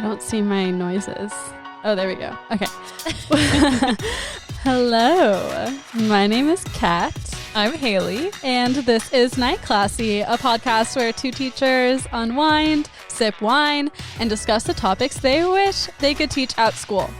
I don't see my noises. Oh, there we go. Okay. Hello. My name is Kat. I'm Haley. And this is Night Classy, a podcast where two teachers unwind, sip wine, and discuss the topics they wish they could teach at school.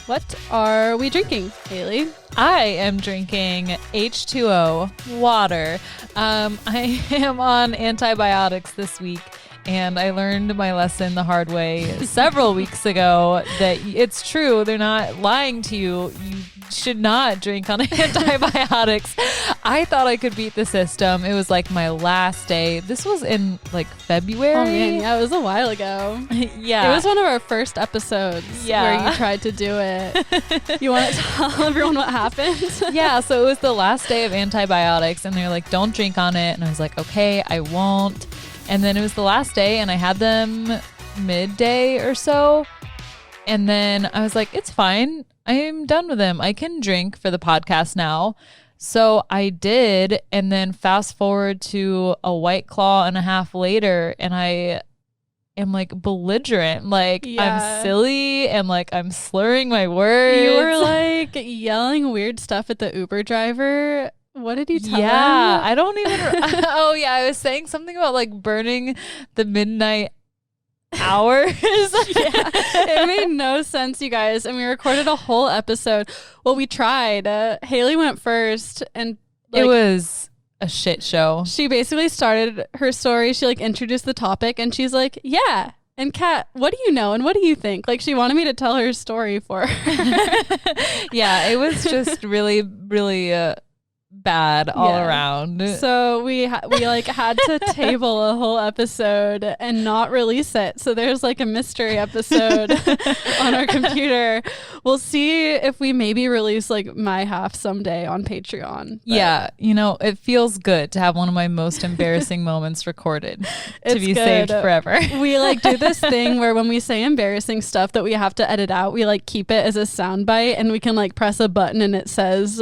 What are we drinking, Haley? I am drinking H2O, water. I am on antibiotics this week, and I learned my lesson the hard way several weeks ago that it's true. They're not lying to you. You should not drink on antibiotics. I thought I could beat the system. It was like my last day. This was in like February. Oh man, yeah, it was a while ago. Yeah. It was one of our first episodes where you tried to do it. You want to tell everyone what happened? Yeah, so it was the last day of antibiotics and they're like, don't drink on it. And I was like, okay, I won't. And then it was the last day and I had them midday or so. And then I was like, it's fine. I'm done with them. I can drink for the podcast now. So I did. And then fast forward to a White Claw and a half later. And I am like belligerent. Like I'm silly and like I'm slurring my words. You were like yelling weird stuff at the Uber driver. What did you tell him? Yeah, I don't even. Oh yeah, I was saying something about like burning the midnight hours. Yeah, it made no sense, you guys. And we recorded a whole episode. Well, we tried. Haley went first, and it was a shit show. She basically started her story. She like introduced the topic, and she's like, "Yeah." And Kat, what do you know and what do you think? Like she wanted me to tell her story for her. Yeah, it was just really, really bad all around. So we like had to table a whole episode and not release it. So there's like a mystery episode on our computer. We'll see if we maybe release like my half someday on Patreon. Yeah, you know, it feels good to have one of my most embarrassing moments recorded to be saved forever. We like do this thing where when we say embarrassing stuff that we have to edit out, we like keep it as a soundbite and we can like press a button and it says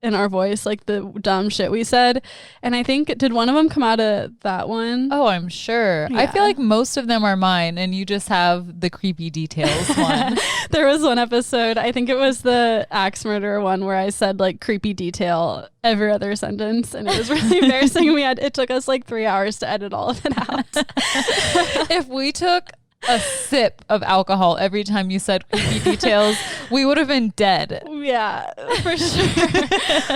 in our voice like the dumb shit we said. And I think, did one of them come out of that one? Oh, I'm sure. Yeah. I feel like most of them are mine and you just have the creepy details one. There was one episode, I think it was the axe murder one, where I said like creepy detail every other sentence and it was really embarrassing. It took us like 3 hours to edit all of it out. If we took a sip of alcohol every time you said creepy details, we would have been dead. Yeah, for sure.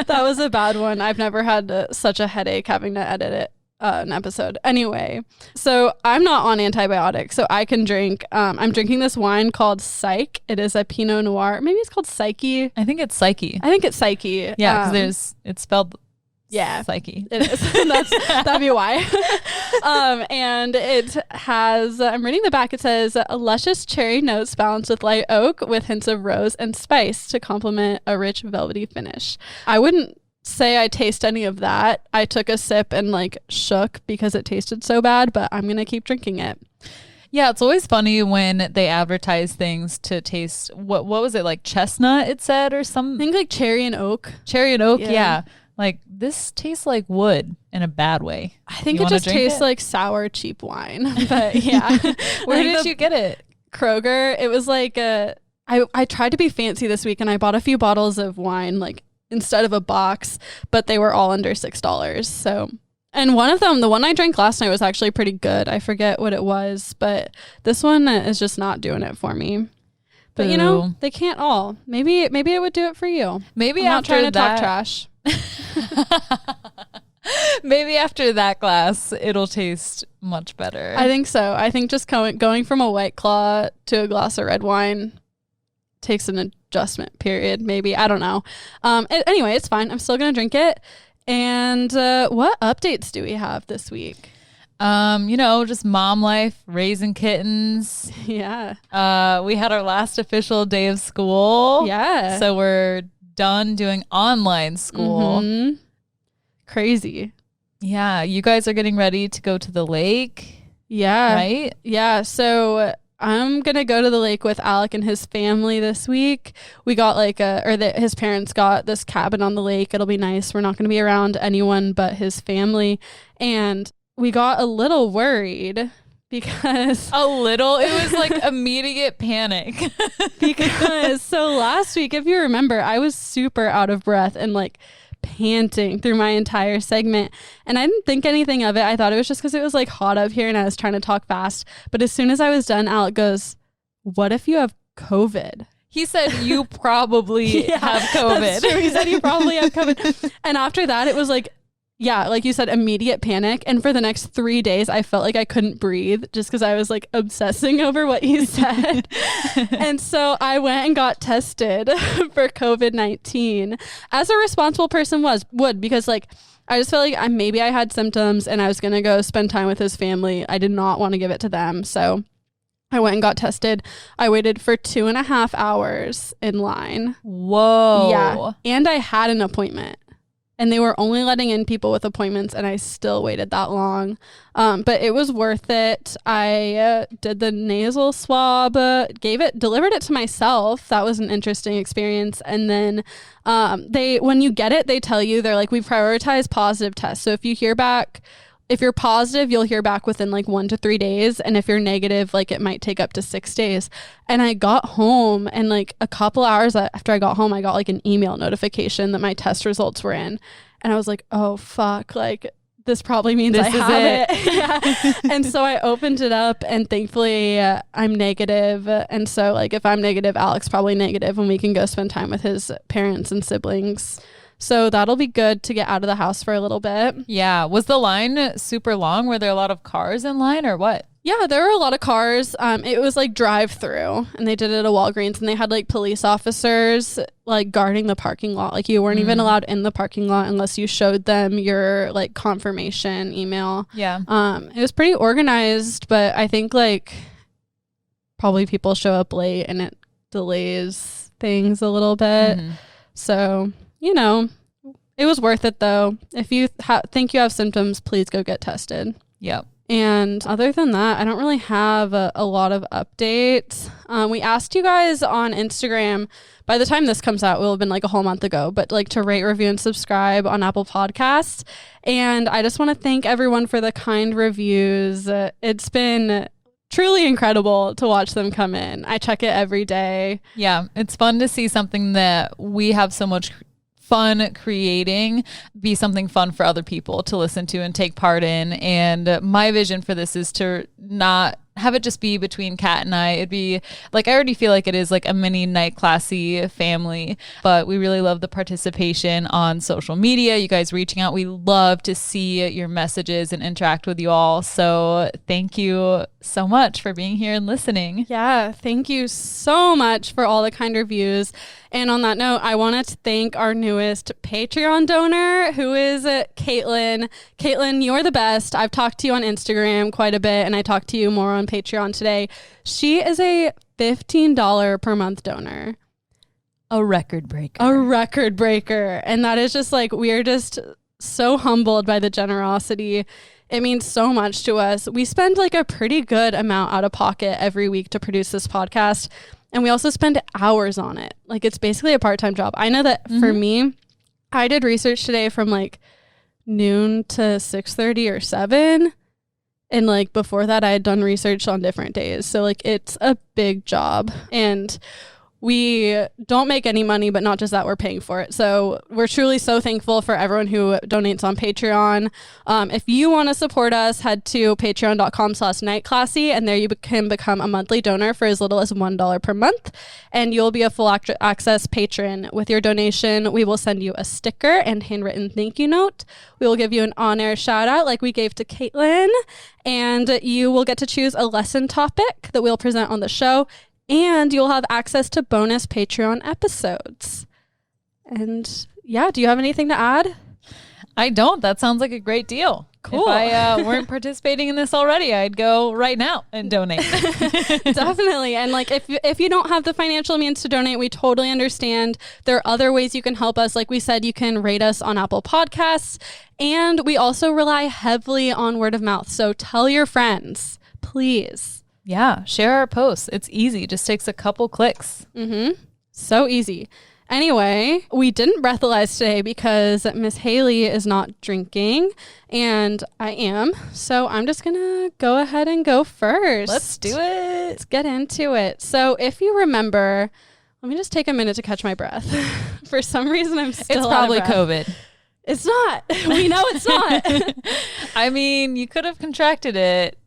That was a bad one. I've never had such a headache having to edit it an episode. Anyway, so I'm not on antibiotics, so I can drink. I'm drinking this wine called Psyche. It is a Pinot Noir. Maybe it's called Psyche. I think it's Psyche. I think it's Psyche. Yeah, because it's spelled Psyche. It is. That'd be why. And it has, I'm reading the back, it says luscious cherry notes balanced with light oak with hints of rose and spice to complement a rich velvety finish. I wouldn't say I taste any of that. I took a sip and like shook because it tasted so bad, but I'm going to keep drinking it. Yeah, it's always funny when they advertise things to taste, what was it, like chestnut it said or something? I think like cherry and oak. Cherry and oak, yeah. Like, this tastes like wood in a bad way. I think it just tastes like sour, cheap wine. But yeah. Where did you get it? Kroger. It was like, I tried to be fancy this week and I bought a few bottles of wine, like instead of a box, but they were all under $6. So, and one of them, the one I drank last night was actually pretty good. I forget what it was, but this one is just not doing it for me. But you know, they can't all. Maybe it would do it for you. Maybe I'm after not trying to that, talk trash. Maybe after that glass, it'll taste much better. I think so. I think just going from a White Claw to a glass of red wine takes an adjustment period. Maybe. I don't know. Anyway, it's fine. I'm still going to drink it. And what updates do we have this week? You know, just mom life, raising kittens. Yeah. We had our last official day of school. Yeah. So we're done doing online school. Mm-hmm. Crazy. Yeah. You guys are getting ready to go to the lake. Yeah. Right? Yeah. So I'm going to go to the lake with Alec and his family this week. We got his parents got this cabin on the lake. It'll be nice. We're not going to be around anyone but his family. And we got a little worried because a little, it was like immediate panic. because so last week, if you remember, I was super out of breath and like panting through my entire segment, and I didn't think anything of it. I thought it was just because it was like hot up here and I was trying to talk fast. But as soon as I was done, Alec goes, "What if you have COVID?" He said, "You probably have COVID." That's true. He said, "You probably have COVID." And after that, it was like, yeah, like you said, immediate panic. And for the next 3 days, I felt like I couldn't breathe just because I was like obsessing over what he said. And so I went and got tested for COVID-19 as a responsible person would, because like I just felt like maybe I had symptoms and I was going to go spend time with his family. I did not want to give it to them. So I went and got tested. I waited for 2.5 hours in line. Whoa. Yeah. And I had an appointment. And they were only letting in people with appointments, and I still waited that long. But it was worth it. I did the nasal swab, delivered it to myself. That was an interesting experience. And then when you get it, they tell you, they're like, we prioritize positive tests. So if you're positive, you'll hear back within like 1 to 3 days. And if you're negative, like it might take up to 6 days. And I got home, and like a couple hours after I got home, I got like an email notification that my test results were in. And I was like, oh fuck, like this probably means I have it. Yeah. And so I opened it up, and thankfully I'm negative. And so like if I'm negative, Alec's probably negative, and we can go spend time with his parents and siblings. So that'll be good to get out of the house for a little bit. Yeah. Was the line super long? Were there a lot of cars in line or what? Yeah, there were a lot of cars. It was like drive-through, and they did it at Walgreens, and they had like police officers like guarding the parking lot. Like you weren't even allowed in the parking lot unless you showed them your like confirmation email. Yeah. It was pretty organized, but I think like probably people show up late and it delays things a little bit. So, you know, it was worth it though. If you think you have symptoms, please go get tested. Yep. And other than that, I don't really have a lot of updates. We asked you guys on Instagram, by the time this comes out, it will have been like a whole month ago, but like to rate, review, and subscribe on Apple Podcasts. And I just want to thank everyone for the kind reviews. It's been truly incredible to watch them come in. I check it every day. Yeah, it's fun to see something that we have so much fun creating be something fun for other people to listen to and take part in. And my vision for this is to not have it just be between Kat and I. It'd be like, I already feel like it is like a mini Night Classy family, but we really love the participation on social media, you guys reaching out. We love to see your messages and interact with you all. So thank you so much for being here and listening. Yeah, thank you so much for all the kind reviews. And on that note, I wanted to thank our newest Patreon donor, who is Caitlin. Caitlin, you're the best. I've talked to you on Instagram quite a bit, and I talked to you more on Patreon today. She is a $15 per month donor. A record breaker. A record breaker. And that is just like, we're just so humbled by the generosity. It means so much to us. We spend like a pretty good amount out of pocket every week to produce this podcast. And we also spend hours on it. Like it's basically a part-time job. I know that for me, I did research today from like noon to 6:30 or 7. And like before that, I had done research on different days. So like it's a big job. And we don't make any money, but not just that, we're paying for it. So we're truly so thankful for everyone who donates on Patreon. If you want to support us, head to patreon.com/nightclassy, and there you can become a monthly donor for as little as $1 per month, and you'll be a full access patron. With your donation, we will send you a sticker and handwritten thank you note. We will give you an on-air shout out like we gave to Caitlin, and you will get to choose a lesson topic that we'll present on the show. And you'll have access to bonus Patreon episodes. And yeah, do you have anything to add? I don't. That sounds like a great deal. Cool. If I weren't participating in this already, I'd go right now and donate. Definitely. And like if you don't have the financial means to donate, we totally understand. There are other ways you can help us. Like we said, you can rate us on Apple Podcasts. And we also rely heavily on word of mouth. So tell your friends, please. Yeah, share our posts. It's easy. Just takes a couple clicks. So easy. Anyway, we didn't breathalyze today because Miss Haley is not drinking and I am. So I'm just going to go ahead and go first. Let's do it. Let's get into it. So if you remember, let me just take a minute to catch my breath. For some reason, I'm still It's probably out of breath. COVID. It's not. We know it's not. I mean, you could have contracted it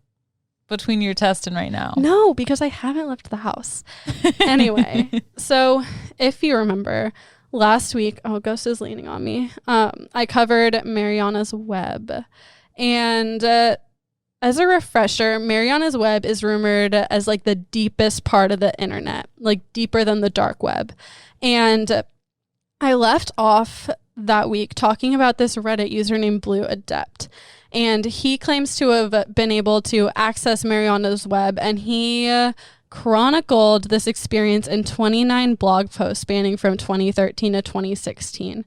between your test and right now. No, because I haven't left the house. Anyway, so if you remember last week, Ghost is leaning on me. I covered Mariana's Web. And as a refresher, Mariana's Web is rumored as like the deepest part of the internet, like deeper than the dark web. And I left off that week talking about this Reddit user named Blue Adept. And he claims to have been able to access Mariana's Web, and he chronicled this experience in 29 blog posts spanning from 2013 to 2016.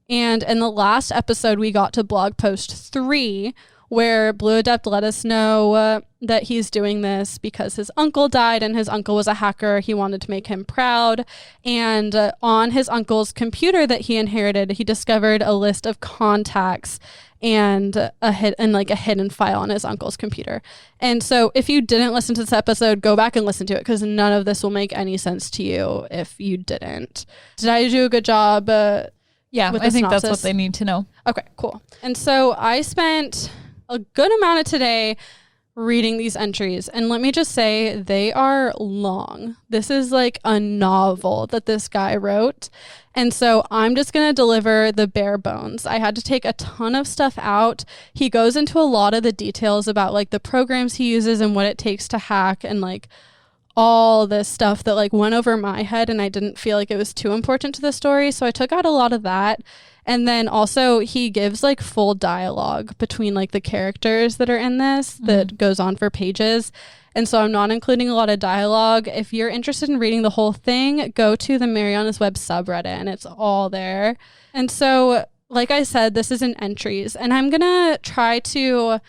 And in the last episode, we got to blog post 3, where Blue Adept let us know that he's doing this because his uncle died, and his uncle was a hacker. He wanted to make him proud. And on his uncle's computer that he inherited, he discovered a list of contacts and a hidden file on his uncle's computer. And so if you didn't listen to this episode, go back and listen to it, because none of this will make any sense to you if you didn't. Did I do a good job? Yeah, I think that's what they need to know. Okay, cool. And so I spent a good amount of today reading these entries, and let me just say, they are long. This is like a novel that this guy wrote, and so I'm just going to deliver the bare bones. I had to take a ton of stuff out. He goes into a lot of the details about like the programs he uses and what it takes to hack, and like all this stuff that like went over my head, and I didn't feel like it was too important to the story, so I took out a lot of that. And then also he gives like full dialogue between like the characters that are in this that goes on for pages. And so I'm not including a lot of dialogue. If you're interested in reading the whole thing, go to the Mariana's Web subreddit and it's all there. And so, like I said, this is in entries, and I'm going to try to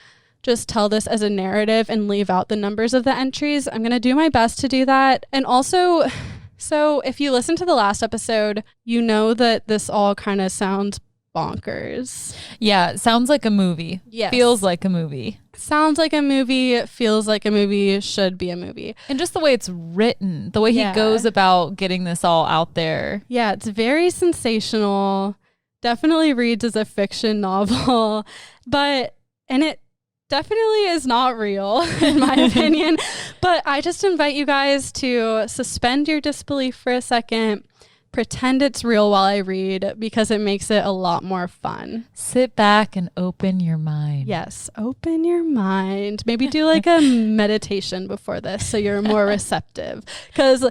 just tell this as a narrative and leave out the numbers of the entries. I'm going to do my best to do that. And also, so if you listen to the last episode, you know that this all kind of sounds bonkers. Yeah, it sounds like a movie. Yes. Feels like a movie. Sounds like a movie, feels like a movie, should be a movie. And just the way it's written, the way he goes about getting this all out there. Yeah, it's very sensational. Definitely reads as a fiction novel, and it definitely is not real in my opinion. But I just invite you guys to suspend your disbelief for a second. Pretend it's real while I read, because it makes it a lot more fun. Sit back and open your mind. Yes, open your mind. Maybe do like a meditation before this so you're more receptive, because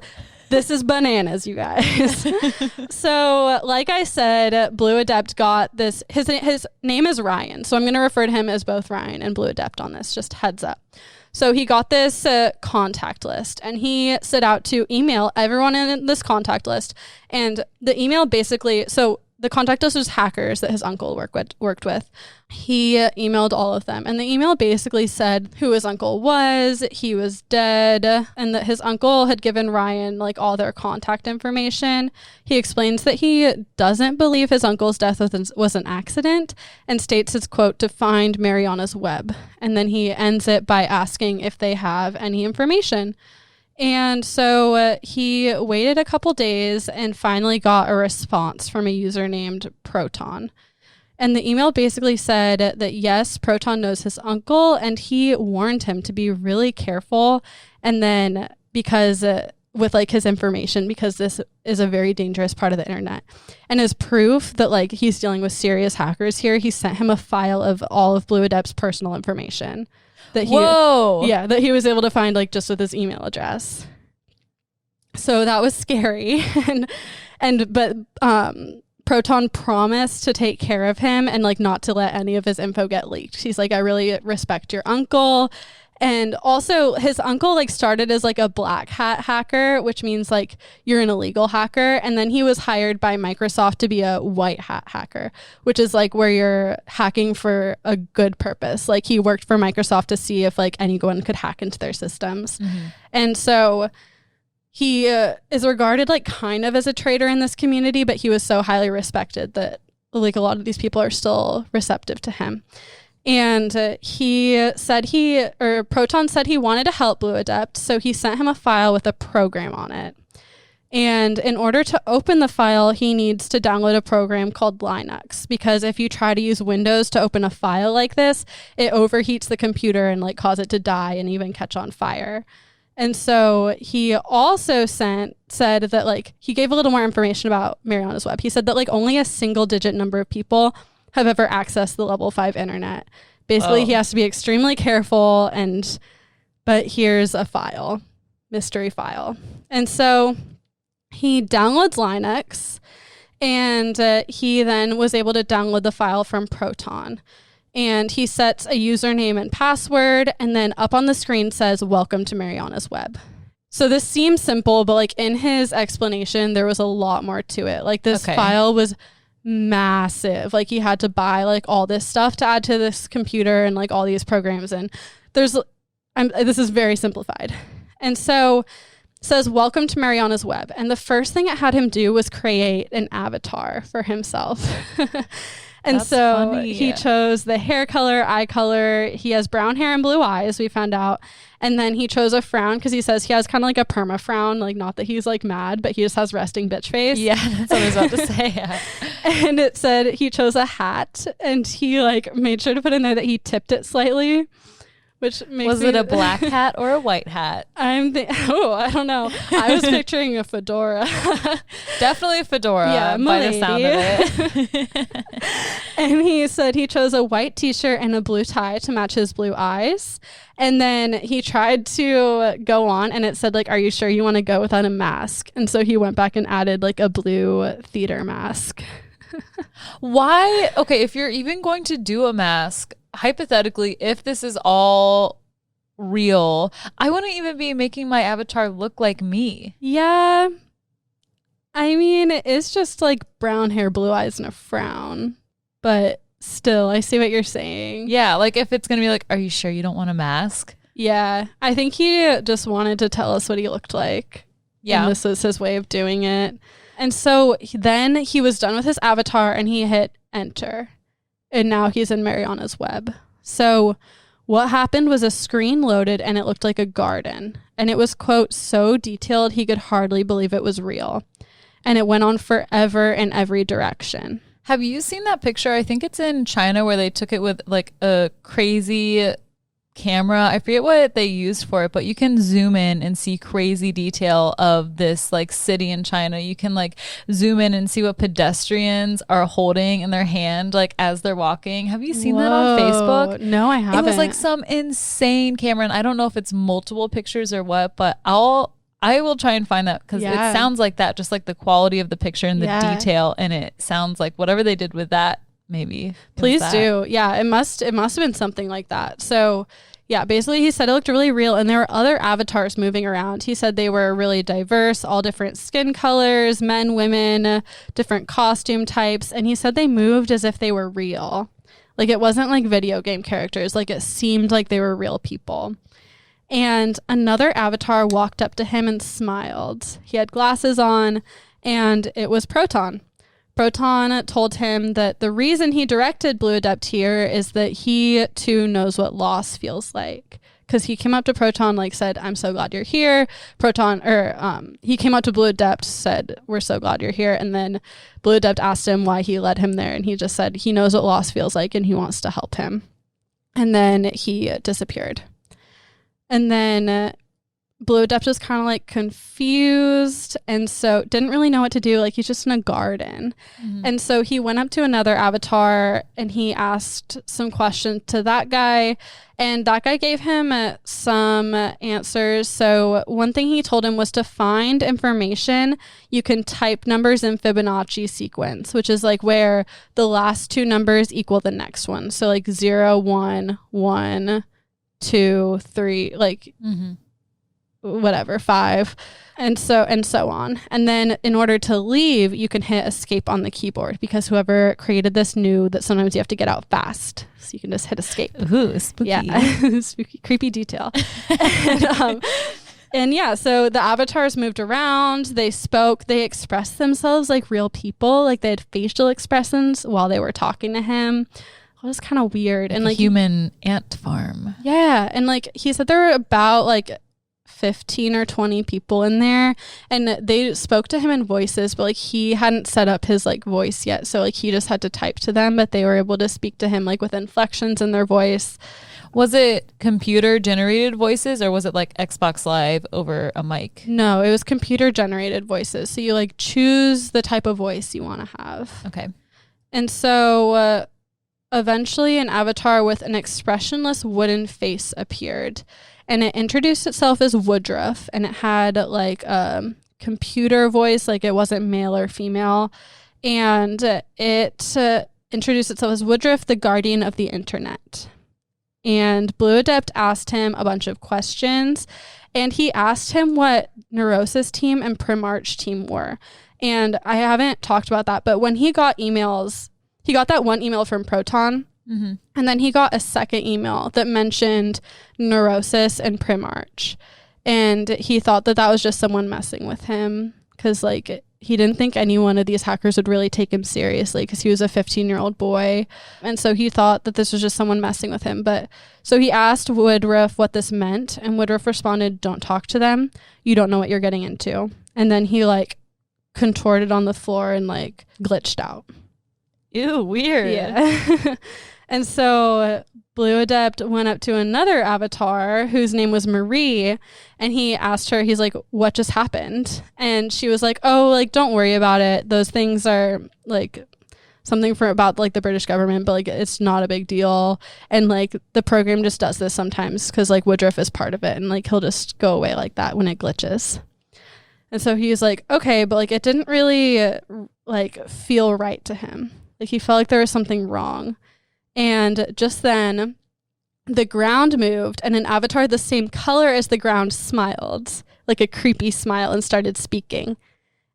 this is bananas, you guys. So like I said, Blue Adept got this. His name is Ryan, so I'm going to refer to him as both Ryan and Blue Adept on this, just heads up. So he got this contact list, and he set out to email everyone in this contact list. And the email basically, so the contact list was hackers that his uncle worked with. He emailed all of them, and the email basically said who his uncle was, he was dead, and that his uncle had given Ryan like all their contact information. He explains that he doesn't believe his uncle's death was an accident, and states his quote to find Mariana's Web. And then he ends it by asking if they have any information. And so he waited a couple days and finally got a response from a user named Proton. And the email basically said that yes, Proton knows his uncle, and he warned him to be really careful. And then because with like his information, because this is a very dangerous part of the internet. And as proof that like he's dealing with serious hackers here, he sent him a file of all of Blue Adept's personal information. That he was able to find like just with his email address. So that was scary. but Proton promised to take care of him and like not to let any of his info get leaked. He's like, I really respect your uncle. And also his uncle like started as like a black hat hacker, which means like you're an illegal hacker. And then he was hired by Microsoft to be a white hat hacker, which is like where you're hacking for a good purpose. Like he worked for Microsoft to see if like anyone could hack into their systems. Mm-hmm. And so he is regarded like kind of as a traitor in this community, but he was so highly respected that like a lot of these people are still receptive to him. And Proton said he wanted to help Blue Adept, so he sent him a file with a program on it. And in order to open the file, he needs to download a program called Linux, because if you try to use Windows to open a file like this, it overheats the computer and like cause it to die and even catch on fire. And so he also said that like he gave a little more information about Mariana's Web. He said that like only a single digit number of people have ever accessed the level 5 internet. Basically, He has to be extremely careful, but here's a file, mystery file. And so he downloads Linux, and he then was able to download the file from Proton. And he sets a username and password, and then up on the screen says, "Welcome to Mariana's Web." So this seems simple, but like in his explanation, there was a lot more to it. Like this file was massive. Like he had to buy like all this stuff to add to this computer and like all these programs. And this is very simplified. And so it says, "Welcome to Mariana's Web." And the first thing it had him do was create an avatar for himself. And that's so funny. He chose the hair color, eye color. He has brown hair and blue eyes, we found out. And then he chose a frown because he says he has kind of like a perma frown, like not that he's like mad, but he just has resting bitch face. Yeah, that's what I was about to say. Yeah. And it said he chose a hat, and he like made sure to put in there that he tipped it slightly. Which makes Was it a black hat or a white hat? I don't know. I was picturing a fedora. Definitely a fedora, by the sound of it. And he said he chose a white t-shirt and a blue tie to match his blue eyes. And then he tried to go on, and it said like, "Are you sure you want to go without a mask?" And so he went back and added like a blue theater mask. Why? Okay, if you're even going to do a mask, hypothetically, if this is all real, I wouldn't even be making my avatar look like me. Yeah. I mean, it is just like brown hair, blue eyes, and a frown. But still, I see what you're saying. Yeah, like if it's going to be like, "Are you sure you don't want a mask?" Yeah. I think he just wanted to tell us what he looked like. Yeah. And this was his way of doing it. And so then he was done with his avatar, and he hit enter. And now he's in Mariana's Web. So what happened was a screen loaded, and it looked like a garden. And it was, quote, "so detailed he could hardly believe it was real." And it went on forever in every direction. Have you seen that picture? I think it's in China where they took it with like a crazy camera. I forget what they used for it, but you can zoom in and see crazy detail of this like city in China. You can like zoom in and see what pedestrians are holding in their hand like as they're walking. Have you seen that on Facebook? No, I haven't. It was like some insane camera, and I don't know if it's multiple pictures or what, but I will try and find that because it sounds like that, just like the quality of the picture and the detail, and it sounds like whatever they did with that. Maybe. Please do. Yeah, it must have been something like that. So yeah, basically he said it looked really real, and there were other avatars moving around. He said they were really diverse, all different skin colors, men, women, different costume types. And he said they moved as if they were real. Like it wasn't like video game characters. Like it seemed like they were real people. And another avatar walked up to him and smiled. He had glasses on, and it was Proton. Proton told him that the reason he directed Blue Adept here is that he too knows what loss feels like. Because he came up to Proton, like said, "I'm so glad you're here." He came up to Blue Adept, said, "We're so glad you're here." And then Blue Adept asked him why he led him there. And he just said he knows what loss feels like and he wants to help him. And then he disappeared. And then Blue Adept was kind of like confused, and so didn't really know what to do. Like he's just in a garden. Mm-hmm. And so he went up to another avatar and he asked some questions to that guy, and that guy gave him some answers. So one thing he told him was to find information, you can type numbers in Fibonacci sequence, which is like where the last two numbers equal the next one. So like 0, 1, 1, 2, 3, like whatever, 5, and so on. And then in order to leave, you can hit escape on the keyboard, because whoever created this knew that sometimes you have to get out fast. So you can just hit escape. Ooh, spooky. Yeah, spooky, creepy detail. And yeah, so the avatars moved around, they spoke, they expressed themselves like real people, like they had facial expressions while they were talking to him. It was kind of weird. And like human ant farm. Yeah. And like he said there were about like 15 or 20 people in there, and they spoke to him in voices, but like he hadn't set up his like voice yet. So like he just had to type to them, but they were able to speak to him like with inflections in their voice. Was it computer generated voices or was it like Xbox Live over a mic? No, it was computer generated voices. So you like choose the type of voice you want to have. Okay. And so eventually an avatar with an expressionless wooden face appeared, and it introduced itself as Woodruff, and it had like a computer voice, like it wasn't male or female. And it introduced itself as Woodruff, the guardian of the internet. And Blue Adept asked him a bunch of questions, and he asked him what Neurosis team and Primarch team were. And I haven't talked about that, but when he got emails, he got that one email from Proton, and then he got a second email that mentioned Neurosis and Primarch. And he thought that that was just someone messing with him, because like he didn't think any one of these hackers would really take him seriously because he was a 15-year-old boy. And so he thought that this was just someone messing with him. But so he asked Woodruff what this meant, and Woodruff responded, "Don't talk to them. You don't know what you're getting into." And then he like contorted on the floor and like glitched out. Ew, weird. Yeah. And so Blue Adept went up to another avatar whose name was Marie, and he asked her, he's like, "What just happened?" And she was like, "Oh, like, don't worry about it. Those things are like something for about like the British government, but like it's not a big deal. And like the program just does this sometimes because like Woodruff is part of it, and like he'll just go away like that when it glitches." And so he's like, okay, but like it didn't really like feel right to him. Like he felt like there was something wrong. And just then the ground moved, and an avatar the same color as the ground smiled, like a creepy smile, and started speaking.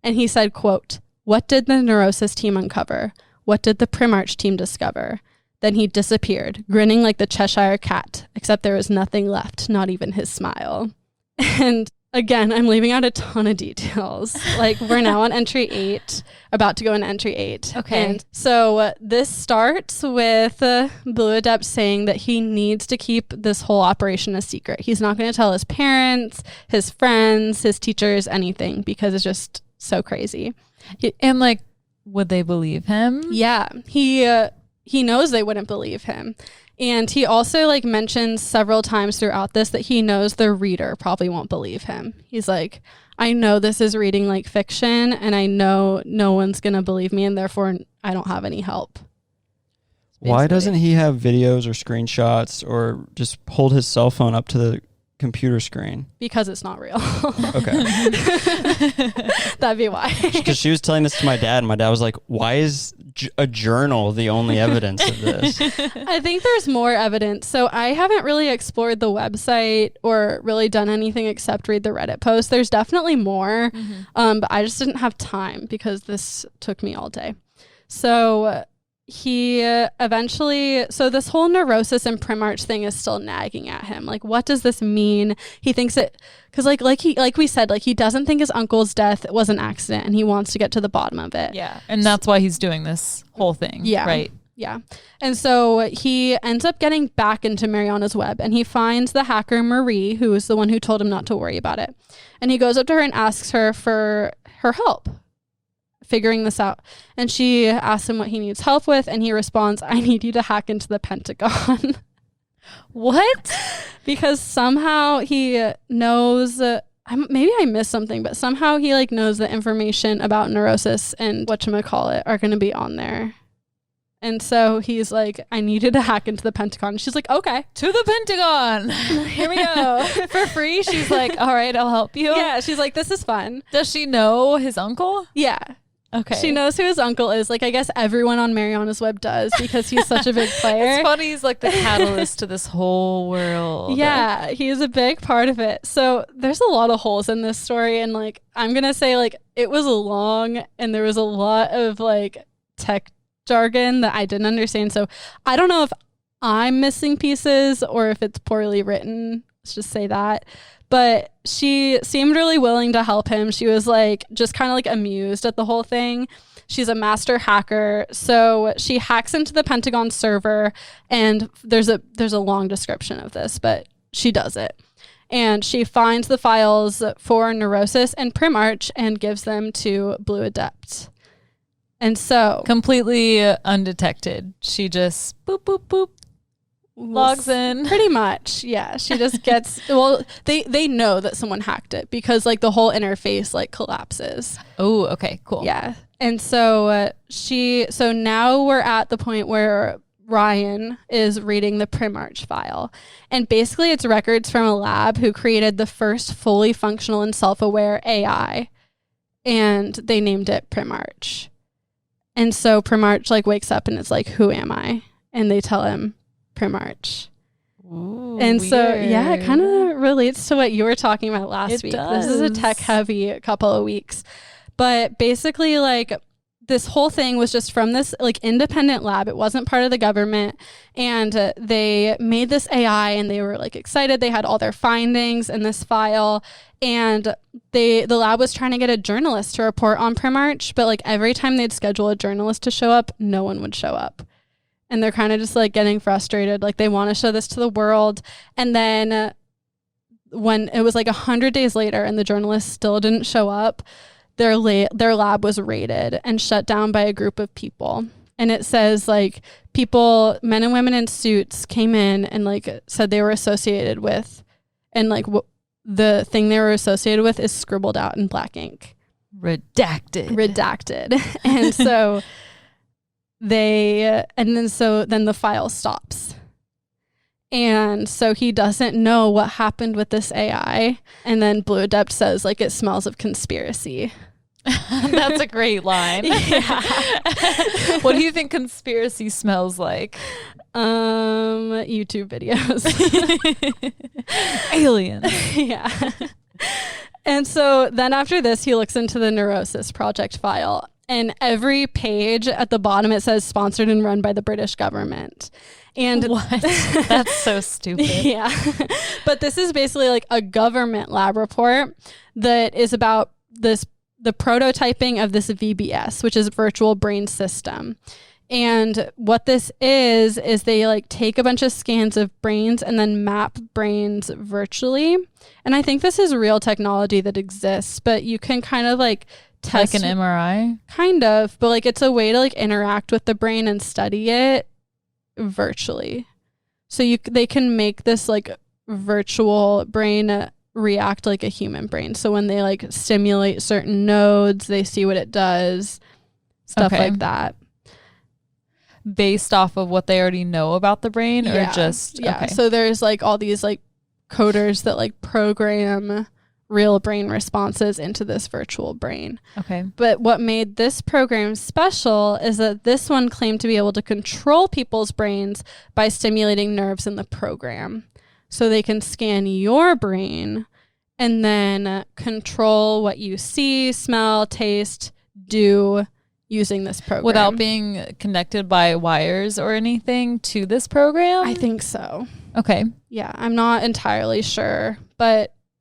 And he said, quote, "What did the Neurosis team uncover? What did the Primarch team discover?" Then he disappeared, grinning like the Cheshire Cat, except there was nothing left, not even his smile. And again, I'm leaving out a ton of details. Like we're now on entry 8, about to go in entry 8. Okay. And so this starts with Blue Adept saying that he needs to keep this whole operation a secret. He's not going to tell his parents, his friends, his teachers, anything, because it's just so crazy. And like, would they believe him? Yeah. He knows they wouldn't believe him. And he also like mentions several times throughout this that he knows the reader probably won't believe him. He's like, "I know this is reading like fiction, and I know no one's going to believe me, and therefore I don't have any help." Why doesn't he have videos or screenshots or just hold his cell phone up to the computer screen? Because it's not real. Okay. That'd be why. Because she was telling this to my dad, and my dad was like, "Why is a journal the only evidence of this?" I think there's more evidence. So I haven't really explored the website or really done anything except read the Reddit post. There's definitely more, but I just didn't have time because this took me all day. So he eventually, so this whole Neurosis and Primarch thing is still nagging at him. Like, what does this mean? He thinks it, because like we said, like he doesn't think his uncle's death was an accident, and he wants to get to the bottom of it. Yeah. And that's why he's doing this whole thing. Yeah. Right. Yeah. And so he ends up getting back into Mariana's web, and he finds the hacker Marie, who is the one who told him not to worry about it. And he goes up to her and asks her for her help figuring this out. And she asks him what he needs help with, and he responds, "I need you to hack into the Pentagon." What? Because somehow he knows, maybe I missed something, but somehow he like knows the information about Neurosis and whatchamacallit are going to be on there. And so he's like, "I need you to hack into the Pentagon." She's like, "Okay." To the Pentagon. Here we go. For free? She's like, "All right, I'll help you." Yeah, she's like, "This is fun." Does she know his uncle? Yeah. Okay. She knows who his uncle is. Like, I guess everyone on Mariana's web does, because he's such a big player. It's funny. He's like the catalyst to this whole world. Yeah, he's a big part of it. So there's a lot of holes in this story. And like, I'm going to say like it was long, and there was a lot of like tech jargon that I didn't understand. So I don't know if I'm missing pieces or if it's poorly written. Let's just say that. But she seemed really willing to help him. She was like just kind of like amused at the whole thing. She's a master hacker. So she hacks into the Pentagon server, and there's a long description of this, but she does it. And she finds the files for Neurosis and Primarch and gives them to Blue Adept. And so completely undetected. She just boop, boop, boop, logs in. Pretty much. Yeah. She just gets, well, they know that someone hacked it because like the whole interface like collapses. Oh, okay, cool. Yeah. And so so now we're at the point where Ryan is reading the Primarch file. And basically it's records from a lab who created the first fully functional and self-aware AI. And they named it Primarch. And so Primarch like wakes up and it's like, who am I? And they tell him Primarch. Ooh, and weird. So yeah, it kind of relates to what you were talking about last week. Does. This is a tech heavy couple of weeks. But basically like this whole thing was just from this like independent lab. It wasn't part of the government. And they made this AI and they were like excited. They had all their findings in this file. And the lab was trying to get a journalist to report on Primarch. But like every time they'd schedule a journalist to show up, no one would show up. And they're kind of just like getting frustrated. Like they want to show this to the world. And then when it was like 100 days later and the journalist still didn't show up, their lab was raided and shut down by a group of people. And it says like people, men and women in suits came in and like said they were associated with, and like the thing they were associated with is scribbled out in black ink. Redacted. And so then the file stops. And so he doesn't know what happened with this AI. And then Blue Adept says like it smells of conspiracy. That's a great line. Yeah. What do you think conspiracy smells like? YouTube videos. Aliens. Yeah. And so then after this, he looks into the Neurosis project file. And every page at the bottom, it says sponsored and run by the British government. And what? That's so stupid. Yeah. But this is basically like a government lab report that is about the prototyping of this VBS, which is virtual brain system. And what this is they like take a bunch of scans of brains and then map brains virtually. And I think this is real technology that exists, but you can kind of like test like an MRI? Kind of, but like it's a way to like interact with the brain and study it virtually. So they can make this like virtual brain react like a human brain. So when they like stimulate certain nodes, they see what it does, stuff like that. Based off of what they already know about the brain, or just okay. So there's like all these like coders that like program real brain responses into this virtual brain. Okay. But what made this program special is that this one claimed to be able to control people's brains by stimulating nerves in the program. So they can scan your brain and then control what you see, smell, taste, do using this program. Without being connected by wires or anything to this program? I think so. Okay. Yeah, I'm not entirely sure.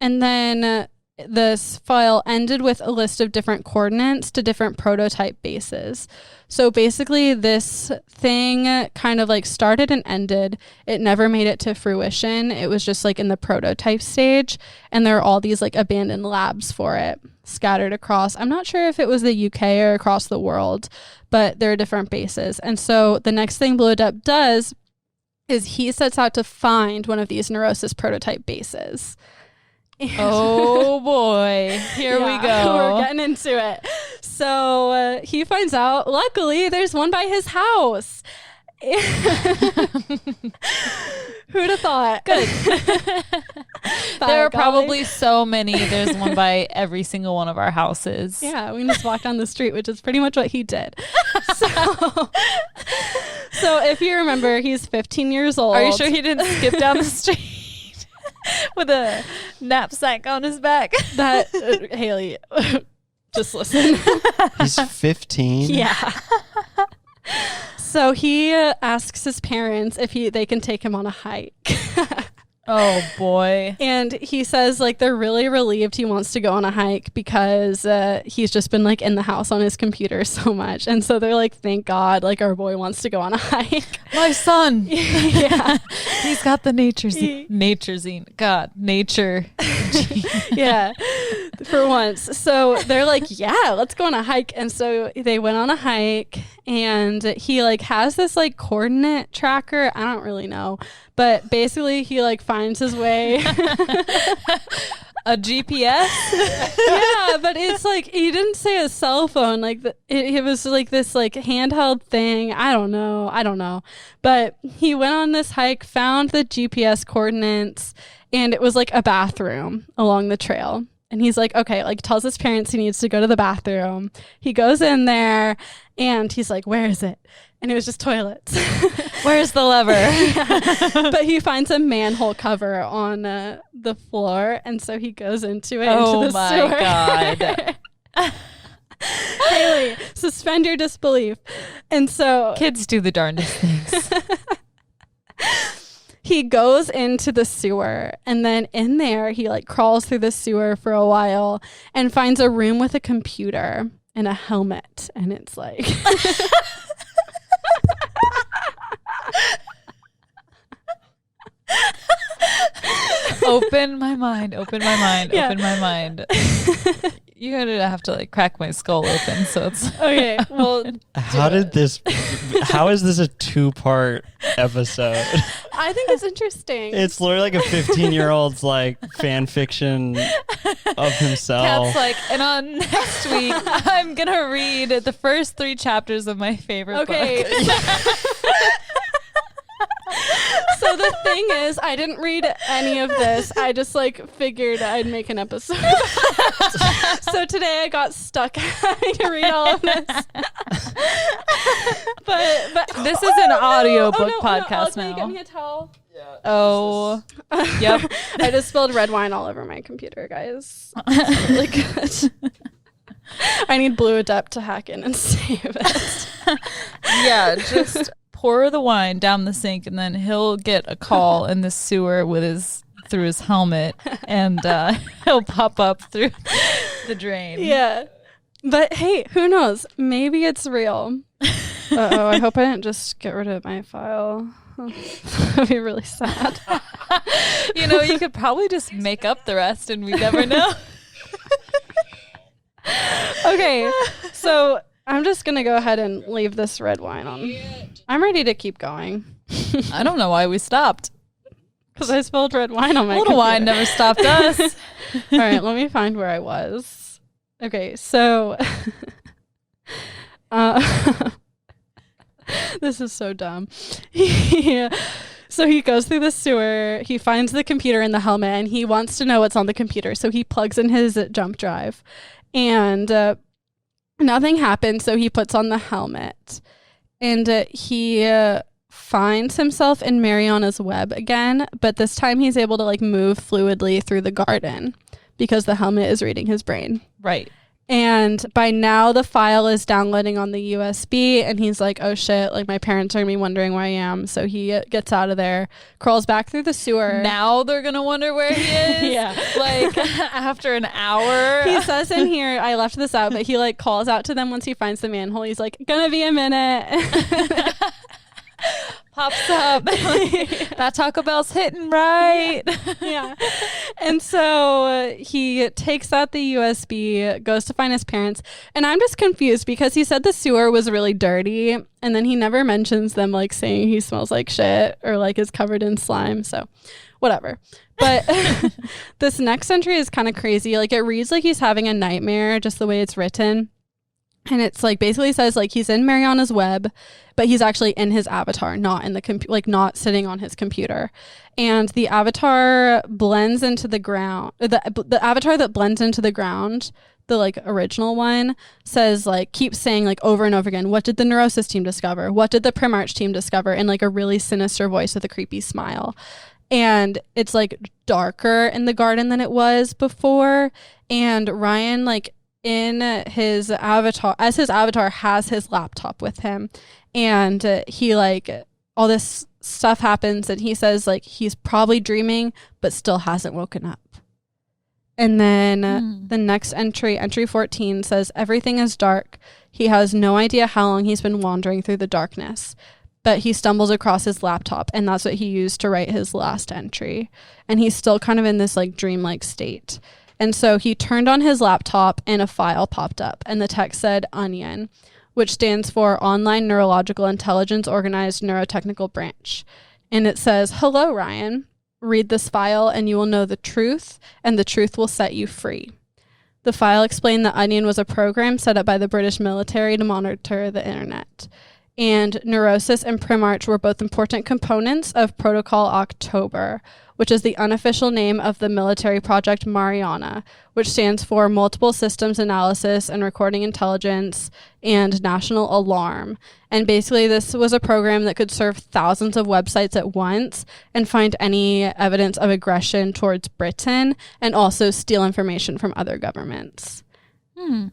And then this file ended with a list of different coordinates to different prototype bases. So basically this thing kind of like started and ended. It never made it to fruition. It was just like in the prototype stage. And there are all these like abandoned labs for it scattered across. I'm not sure if it was the UK or across the world, but there are different bases. And so the next thing Blue Adept does is he sets out to find one of these Neurosis prototype bases. Oh boy, here we go. We're getting into it. So he finds out, luckily, there's one by his house. Who'd have thought? Good. There are probably so many. There's one by every single one of our houses. Yeah, we can just walk down the street, which is pretty much what he did. So if you remember, he's 15 years old. Are you sure he didn't skip down the street with a knapsack on his back? That Haley, just listen. He's 15. Yeah. So he asks his parents if they can take him on a hike. Oh boy. And he says like they're really relieved he wants to go on a hike because he's just been like in the house on his computer so much. And so they're like, thank God, like our boy wants to go on a hike. My son. Yeah. He's got the nature zine. God, nature. Yeah. For once. So they're like, yeah, let's go on a hike. And so they went on a hike and he like has this like coordinate tracker. I don't really know. But basically he like finds his way. A GPS? Yeah, but it's like he didn't say a cell phone. Like it was like this like handheld thing. I don't know. But he went on this hike, found the GPS coordinates, and it was like a bathroom along the trail. And he's like, okay, like tells his parents he needs to go to the bathroom. He goes in there and he's like, where is it? And it was just toilets. Where's the lever? Yeah. But he finds a manhole cover on the floor. And so he goes into it. Oh into the my sewer. God. Haley, suspend your disbelief. And so Kids do the darndest things. he goes into the sewer, and then in there he like crawls through the sewer for a while and finds a room with a computer and a helmet, and it's like Open my mind. Yeah. Open my mind. You're gonna have to like crack my skull open, so it's okay. Well, How is this a 2-part episode? I think it's interesting. It's literally like a 15-year-old's like fan fiction of himself. Cat's like, and on next week, I'm gonna read the first 3 chapters of my favorite book. So the thing is, I didn't read any of this. I just like figured I'd make an episode. So today I got stuck having to read all of this. But This is an audiobook podcast Can you now. get me a towel? Oh, yep. I just spilled red wine all over my computer, guys. It's really good. I need Blue Adept to hack in and save it. Yeah, just pour the wine down the sink, and then he'll get a call in the sewer through his helmet, and he'll pop up through the drain. Yeah. But hey, who knows? Maybe it's real. Uh-oh, I hope I didn't just get rid of my file. That'd be really sad. You know, you could probably just make up the rest, and we never know. Okay, so I'm just going to go ahead and leave this red wine on. I'm ready to keep going. I don't know why we stopped. Because I spilled red wine on my Little computer. wine never stopped us. All right, let me find where I was. Okay, so this is so dumb. So he goes through the sewer, he finds the computer in the helmet, and he wants to know what's on the computer. So he plugs in his jump drive, and nothing happens. So he puts on the helmet, and he finds himself in Mariana's web again, but this time he's able to like move fluidly through the garden because the helmet is reading his brain. Right. And by now the file is downloading on the USB, and he's like, oh shit, like my parents are gonna be wondering where I am. So he gets out of there, crawls back through the sewer. Now they're gonna wonder where he is. Yeah. Like after an hour. He says in here, I left this out, but he like calls out to them once he finds the manhole. He's like, gonna be a minute. Pops up. That Taco Bell's hitting right. Yeah. And so he takes out the USB, goes to find his parents, and I'm just confused because he said the sewer was really dirty, and then he never mentions them like saying he smells like shit or like is covered in slime. So whatever. But this next entry is kind of crazy. Like it reads like he's having a nightmare, just the way it's written. And it's like basically says like he's in Mariana's web, but he's actually in his avatar, not in the like not sitting on his computer. And the avatar blends into the ground. The avatar that blends into the ground, the like original one, says like keeps saying like over and over again, what did the Neurosis team discover? What did the Primarch team discover? In like a really sinister voice with a creepy smile. And it's like darker in the garden than it was before. And Ryan like in his avatar, as his avatar has his laptop with him, and he like all this stuff happens and he says like he's probably dreaming but still hasn't woken up. And then the next entry 14, says everything is dark. He has no idea how long he's been wandering through the darkness, but he stumbles across his laptop, and that's what he used to write his last entry. And he's still kind of in this like dreamlike state. And so he turned on his laptop and a file popped up, and the text said ONION, which stands for Online Neurological Intelligence Organized Neurotechnical Branch. And it says, "Hello, Ryan. Read this file and you will know the truth, and the truth will set you free." The file explained that ONION was a program set up by the British military to monitor the internet. And Neurosis and Primarch were both important components of Protocol October, which is the unofficial name of the military project Mariana, which stands for Multiple Systems Analysis and Recording Intelligence and National Alarm. And basically this was a program that could serve thousands of websites at once and find any evidence of aggression towards Britain and also steal information from other governments.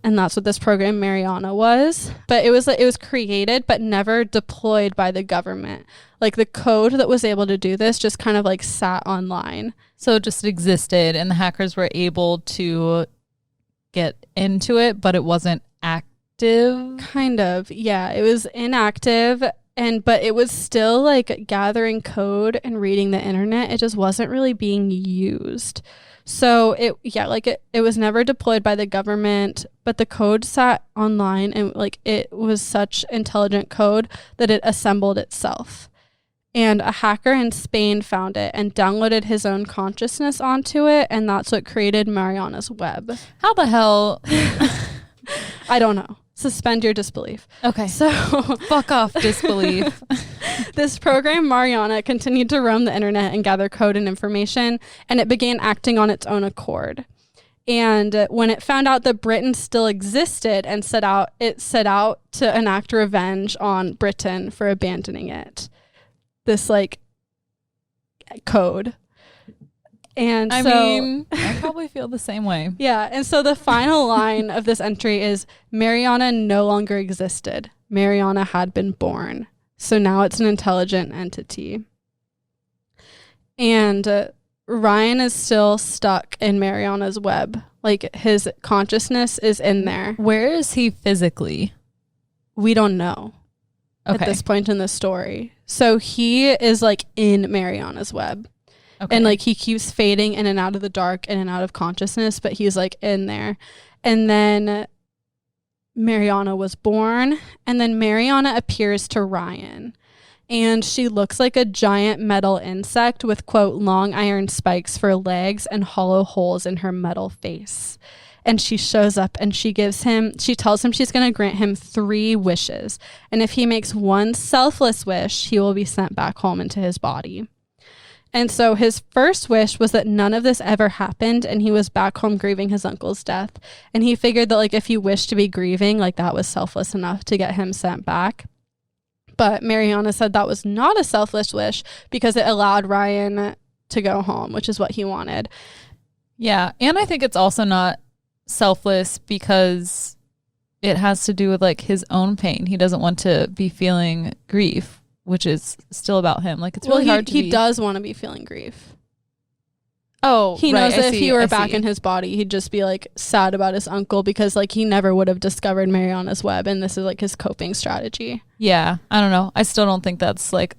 And that's what this program Mariana was. But it was created but never deployed by the government. Like the code that was able to do this just kind of like sat online. So it just existed and the hackers were able to get into it, but it wasn't active. Kind of. Yeah, it was inactive, but it was still like gathering code and reading the internet. It just wasn't really being used. So it was never deployed by the government, but the code sat online, and like it was such intelligent code that it assembled itself. And a hacker in Spain found it and downloaded his own consciousness onto it, and that's what created Mariana's web. How the hell? I don't know. Suspend your disbelief. Okay. So fuck off disbelief. This program, Mariana, continued to roam the internet and gather code and information, and it began acting on its own accord. And when it found out that Britain still existed and set out to enact revenge on Britain for abandoning it. This like code. And I mean, I probably feel the same way. Yeah. And so the final line of this entry is Mariana no longer existed. Mariana had been born. So now it's an intelligent entity. And Ryan is still stuck in Mariana's web. Like his consciousness is in there. Where is he physically? We don't know at this point in the story. So he is like in Mariana's web. Okay. And like he keeps fading in and out of the dark, in and out of consciousness, but he's like in there. And then Mariana was born, and then Mariana appears to Ryan. And she looks like a giant metal insect with, quote, long iron spikes for legs and hollow holes in her metal face. And she shows up and she tells him she's going to grant him 3 wishes. And if he makes one selfless wish, he will be sent back home into his body. And so his first wish was that none of this ever happened, and he was back home grieving his uncle's death. And he figured that like if he wished to be grieving, like that was selfless enough to get him sent back. But Mariana said that was not a selfless wish because it allowed Ryan to go home, which is what he wanted. Yeah, and I think it's also not selfless because it has to do with like his own pain. He doesn't want to be feeling grief, which is still about him. Like it's really hard to he does want to be feeling grief. Oh, he knows that if he were back in his body, he'd just be like sad about his uncle because like he never would have discovered Mariana's web, and this is like his coping strategy. Yeah, I don't know. I still don't think that's like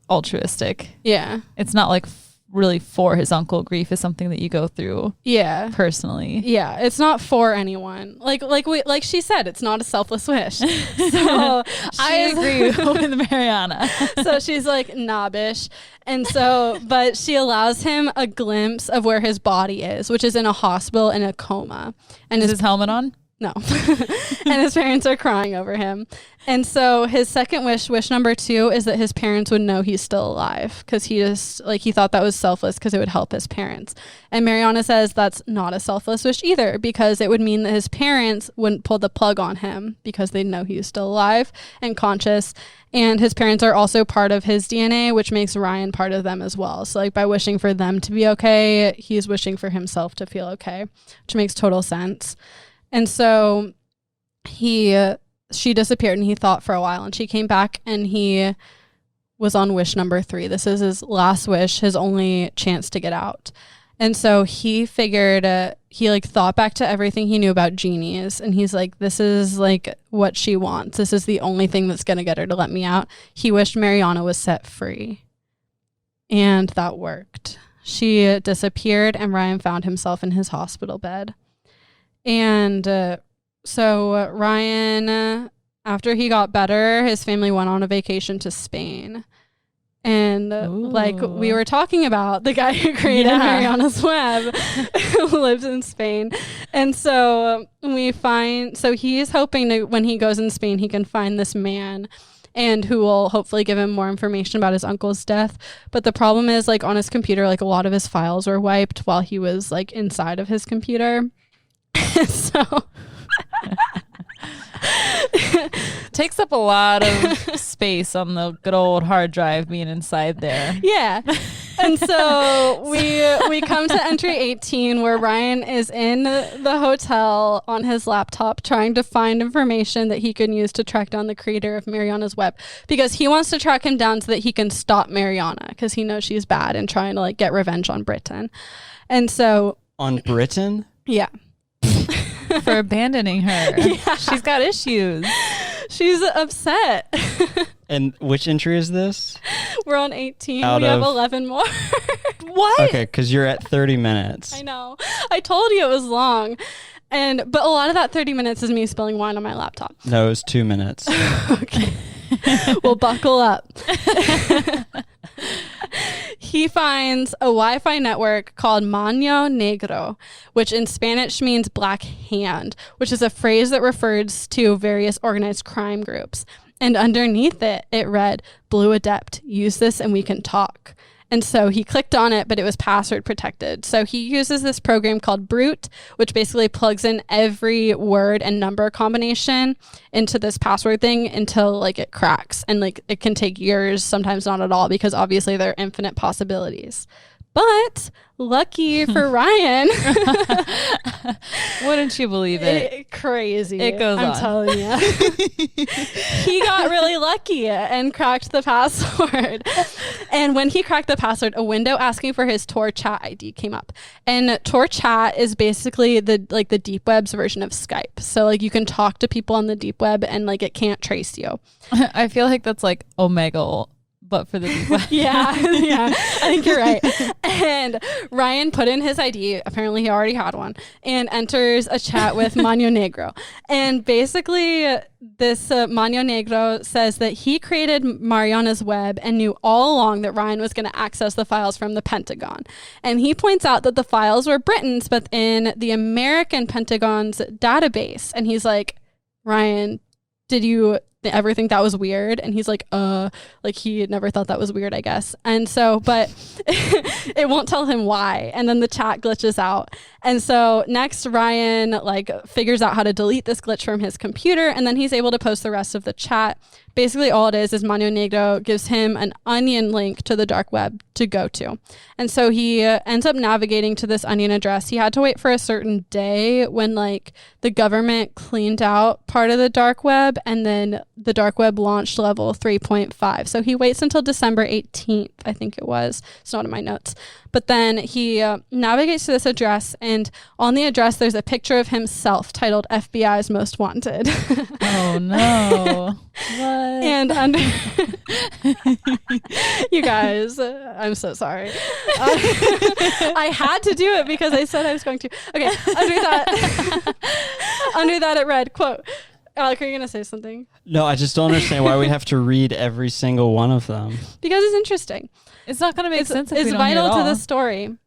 altruistic. Yeah, it's not like really for his uncle. Grief is something that you go through. Yeah, personally. Yeah, it's not for anyone. Like she said, it's not a selfless wish. So I agree with Mariana. So she's like, nah, bish. And so, but she allows him a glimpse of where his body is, which is in a hospital in a coma. And is his helmet on? No. And his parents are crying over him. And so his second wish number 2, is that his parents would know he's still alive, because he thought that was selfless because it would help his parents. And Mariana says that's not a selfless wish either, because it would mean that his parents wouldn't pull the plug on him because they'd know he's still alive and conscious. And his parents are also part of his DNA, which makes Ryan part of them as well. So like by wishing for them to be okay, he's wishing for himself to feel okay, which makes total sense. And so she disappeared, and he thought for a while, and she came back, and he was on wish number 3. This is his last wish, his only chance to get out. And so he figured, he like thought back to everything he knew about genies. And he's like, this is like what she wants. This is the only thing that's going to get her to let me out. He wished Mariana was set free. And that worked. She disappeared and Ryan found himself in his hospital bed. And so Ryan, after he got better, his family went on a vacation to Spain. And like we were talking about, the guy who created Mariana's Web lives in Spain. And so he's hoping to, when he goes in Spain, he can find this man and who will hopefully give him more information about his uncle's death. But the problem is, like, on his computer, like, a lot of his files were wiped while he was like inside of his computer. So takes up a lot of space on the good old hard drive being inside there. Yeah. And so we come to entry 18, where Ryan is in the hotel on his laptop trying to find information that he can use to track down the creator of Mariana's Web, because he wants to track him down so that he can stop Mariana, because he knows she's bad and trying to like get revenge on Britain. And so on Britain? Yeah. For abandoning her. Yeah. She's got issues. She's upset. And which entry is this? We're on 18. We have 11 more. What? Okay, because you're at 30 minutes. I know. I told you it was long. But a lot of that 30 minutes is me spilling wine on my laptop. No, it was 2 minutes. Okay. Well, buckle up. He finds a Wi-Fi network called Mano Negro, which in Spanish means black hand, which is a phrase that refers to various organized crime groups. And underneath it, it read, "Blue Adept, use this and we can talk." And so he clicked on it, but it was password protected. So he uses this program called Brute, which basically plugs in every word and number combination into this password thing until like it cracks. And like it can take years, sometimes not at all, because obviously there are infinite possibilities. But lucky for Ryan. Wouldn't you believe it? Crazy. It goes on. I'm telling you. He got really lucky and cracked the password. And when he cracked the password, a window asking for his Tor chat ID came up. And Tor chat is basically the deep web's version of Skype. So like you can talk to people on the deep web and like it can't trace you. I feel like that's like Omegle, but for the deep web. Yeah, I think you're right. And Ryan put in his ID. Apparently he already had one, and enters a chat with Mano Negro. And basically this Mano Negro says that he created Mariana's Web and knew all along that Ryan was going to access the files from the Pentagon. And he points out that the files were Britain's, but in the American Pentagon's database. And he's like, Ryan, did you ever think that was weird? And he's like he had never thought that was weird, I guess. And so, but it won't tell him why. And then the chat glitches out. And so next Ryan like figures out how to delete this glitch from his computer, and then he's able to post the rest of the chat. Basically all it is Mano Negro gives him an onion link to the dark web to go to. And so he ends up navigating to this onion address. He had to wait for a certain day when like the government cleaned out part of the dark web, and then the dark web launched level 3.5. So he waits until December 18th, I think it was. It's not in my notes. But then he navigates to this address, and on the address there's a picture of himself titled FBI's Most Wanted. Oh no. What? And under you guys, I'm so sorry. I had to do it because I said I was going to. Okay, under that it read, quote, Alec, are you going to say something? No, I just don't understand why we have to read every single one of them. Because it's interesting. It's not going to make sense if it's we don't hear it vital to all. the story.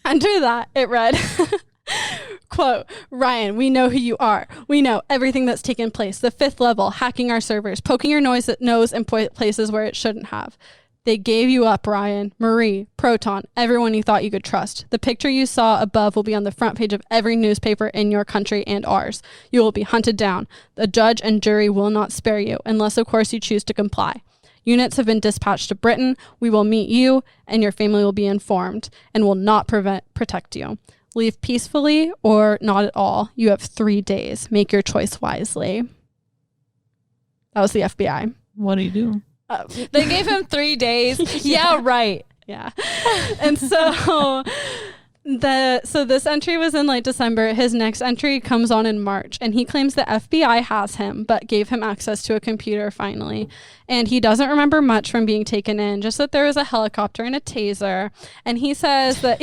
Under that, it read, quote, Ryan, we know who you are. We know everything that's taken place. The 5th level, hacking our servers, poking your nose in places where it shouldn't have. They gave you up, Ryan, Marie, Proton, everyone you thought you could trust. The picture you saw above will be on the front page of every newspaper in your country and ours. You will be hunted down. The judge and jury will not spare you, unless, of course, you choose to comply. Units have been dispatched to Britain. We will meet you, and your family will be informed and will not protect you. Leave peacefully or not at all. You have 3 days. Make your choice wisely. That was the FBI. What do you do? They gave him 3 days. Yeah, right. Yeah. And so this entry was in late December. His next entry comes on in March, and he claims the FBI has him, but gave him access to a computer finally. And he doesn't remember much from being taken in, just that there was a helicopter and a taser. And he says that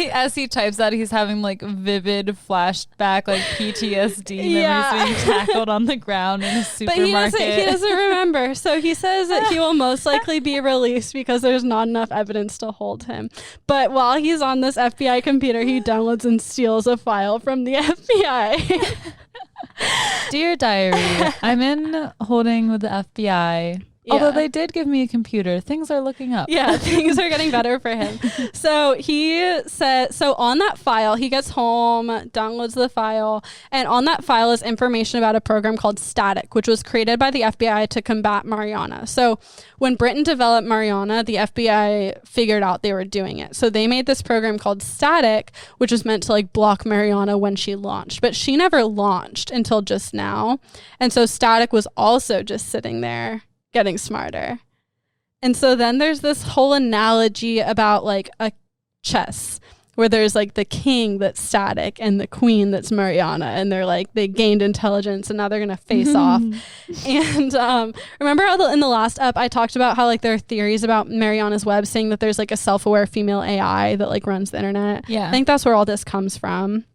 as he types that, he's having like vivid flashback, like PTSD memories being tackled on the ground in a supermarket. But he doesn't remember. So he says that he will most likely be released because there's not enough evidence to hold him. But while he's on this FBI computer, he downloads and steals a file from the FBI. Dear diary, I'm in holding with the FBI. Yeah. Although they did give me a computer. Things are looking up. Yeah, things are getting better for him. So he said, on that file, he gets home, downloads the file, and on that file is information about a program called Static, which was created by the FBI to combat Mariana. So when Britain developed Mariana, the FBI figured out they were doing it. So they made this program called Static, which was meant to like block Mariana when she launched. But she never launched until just now. And so Static was also just sitting there getting smarter. And so then there's this whole analogy about like a chess where there's like the king that's Static and the queen that's Mariana, and they're like, they gained intelligence and now they're gonna face off. And remember how in the last up I talked about how like there are theories about Mariana's web saying that there's like a self-aware female AI that like runs the internet. Yeah, I think that's where all this comes from.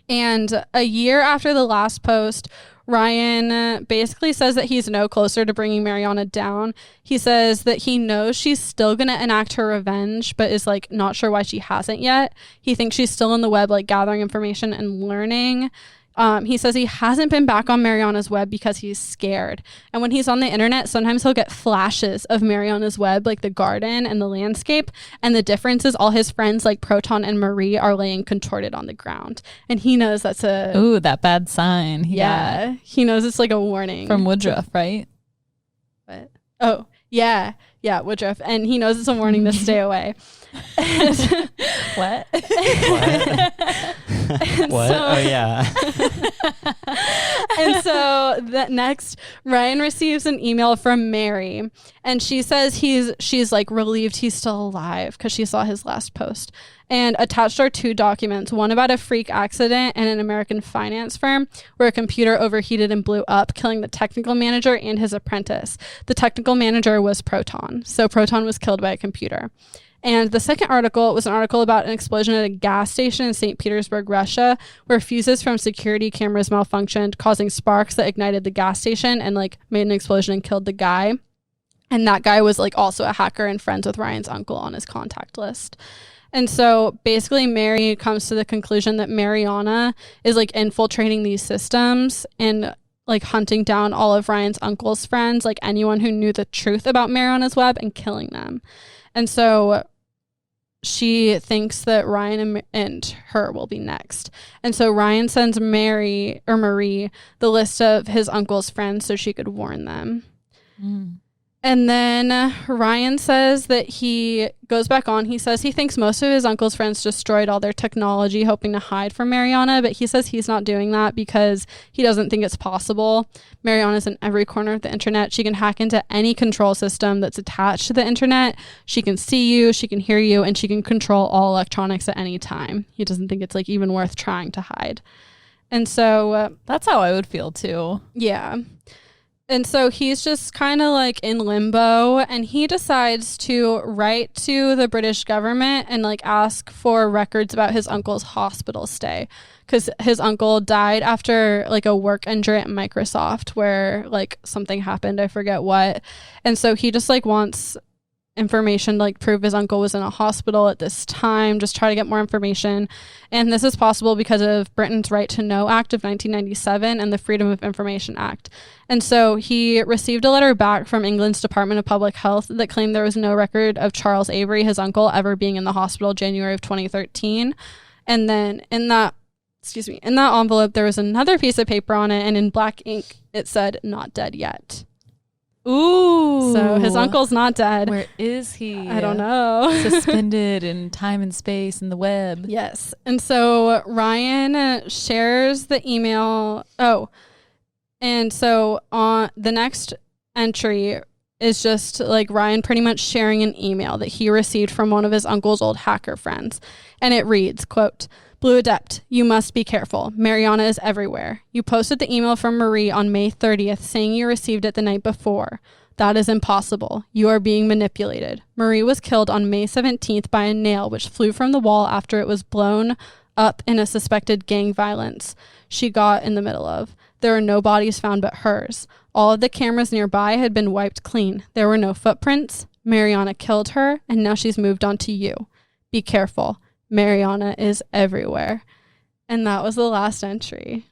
And a year after the last post, Ryan basically says that he's no closer to bringing Mariana down. He says that he knows she's still going to enact her revenge, but is like not sure why she hasn't yet. He thinks she's still on the web, like gathering information and learning. He says he hasn't been back on Mariana's web because he's scared. And when he's on the internet, sometimes he'll get flashes of Mariana's web, like the garden and the landscape. And the difference is all his friends like Proton and Marie are laying contorted on the ground. And he knows that's that bad sign. Yeah. He knows it's like a warning. From Woodruff, right? What? Oh, yeah. Yeah, Woodruff. And he knows it's a warning to stay away. What? What? Oh, yeah. And so that next, Ryan receives an email from Mary, and she says she's like relieved he's still alive because she saw his last post. And attached are 2 documents, one about a freak accident in an American finance firm where a computer overheated and blew up, killing the technical manager and his apprentice. The technical manager was Proton. So Proton was killed by a computer. And the second article was an article about an explosion at a gas station in St. Petersburg, Russia, where fuses from security cameras malfunctioned, causing sparks that ignited the gas station and like made an explosion and killed the guy. And that guy was like also a hacker and friends with Ryan's uncle on his contact list. And so basically Mary comes to the conclusion that Mariana is like infiltrating these systems and like hunting down all of Ryan's uncle's friends, like anyone who knew the truth about Mariana's web, and killing them. And so she thinks that Ryan and her will be next. And so Ryan sends Marie the list of his uncle's friends so she could warn them. And then Ryan says that he goes back on. He says he thinks most of his uncle's friends destroyed all their technology hoping to hide from Mariana, but he says he's not doing that because he doesn't think it's possible. Mariana's in every corner of the internet. She can hack into any control system that's attached to the internet. She can see you, she can hear you, and she can control all electronics at any time. He doesn't think it's like even worth trying to hide. And so that's how I would feel too. Yeah. And so he's just kind of like in limbo, and he decides to write to the British government and like ask for records about his uncle's hospital stay, because his uncle died after like a work injury at Microsoft where like something happened, I forget what. And so he just like wants information to like prove his uncle was in a hospital at this time, just try to get more information. And this is possible because of Britain's Right to Know Act of 1997 and the Freedom of Information Act. And so he received a letter back from England's Department of Public Health that claimed there was no record of Charles Avery, his uncle, ever being in the hospital January of 2013. And then in that envelope there was another piece of paper on it, and in black ink it said "not dead yet." Ooh. So his uncle's not dead. Where is he? I don't know. Suspended in time and space in the web. Yes. And so Ryan shares the email. Oh, and so on the next entry is just like Ryan pretty much sharing an email that he received from one of his uncle's old hacker friends. And it reads, quote, Blue Adept, you must be careful. Mariana is everywhere. You posted the email from Marie on May 30th saying you received it the night before. That is impossible. You are being manipulated. Marie was killed on May 17th by a nail which flew from the wall after it was blown up in a suspected gang violence she got in the middle of. There are no bodies found but hers. All of the cameras nearby had been wiped clean. There were no footprints. Mariana killed her, and now she's moved on to you. Be careful. Mariana is everywhere. And that was the last entry.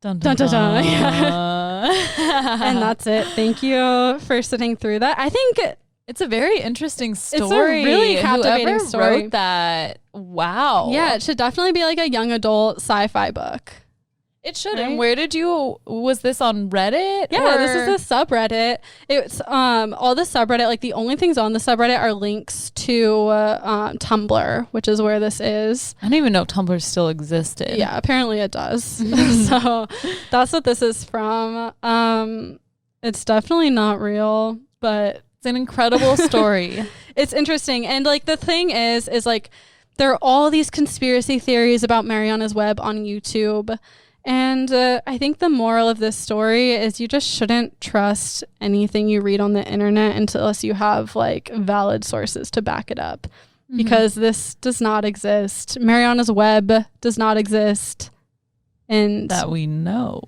Dun, dun, dun, dun. dun. And that's it. Thank you for sitting through that. I think it's a very interesting story. It's a really captivating Whoever story. wrote that, wow. Yeah, it should definitely be like a young adult sci-fi book. It should. Right? And was this on Reddit? Yeah, this is the subreddit. It's all the subreddit, like the only things on the subreddit are links to Tumblr, which is where this is. I didn't even know Tumblr still existed. Yeah, apparently it does. So that's what this is from. It's definitely not real, but it's an incredible story. It's interesting. And like the thing is like there are all these conspiracy theories about Mariana's Web on YouTube. And I think the moral of this story is you just shouldn't trust anything you read on the internet unless you have like valid sources to back it up. Mm-hmm. Because this does not exist. Mariana's Web does not exist. And that we know.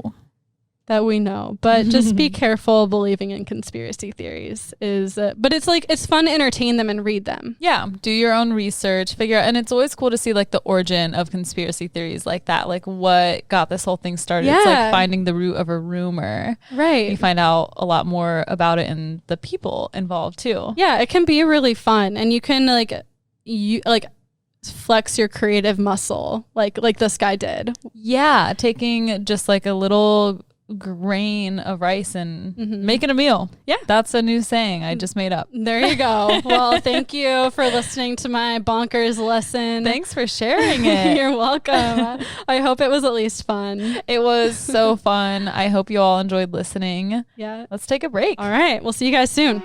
But just be careful believing in conspiracy theories but it's like it's fun to entertain them and read them. Yeah, do your own research, figure out, and it's always cool to see like the origin of conspiracy theories like that, like what got this whole thing started. Yeah. It's like finding the root of a rumor, right? You find out a lot more about it and the people involved too. Yeah, it can be really fun, and you can flex your creative muscle like this guy did. Yeah, taking just like a little grain of rice and making a meal. Yeah, that's a new saying I just made up. There you go. Well, thank you for listening to my bonkers lesson. Thanks for sharing it. You're welcome. I hope it was at least fun. It was so fun. I hope you all enjoyed listening. Yeah, let's take a break. All right, we'll see you guys soon.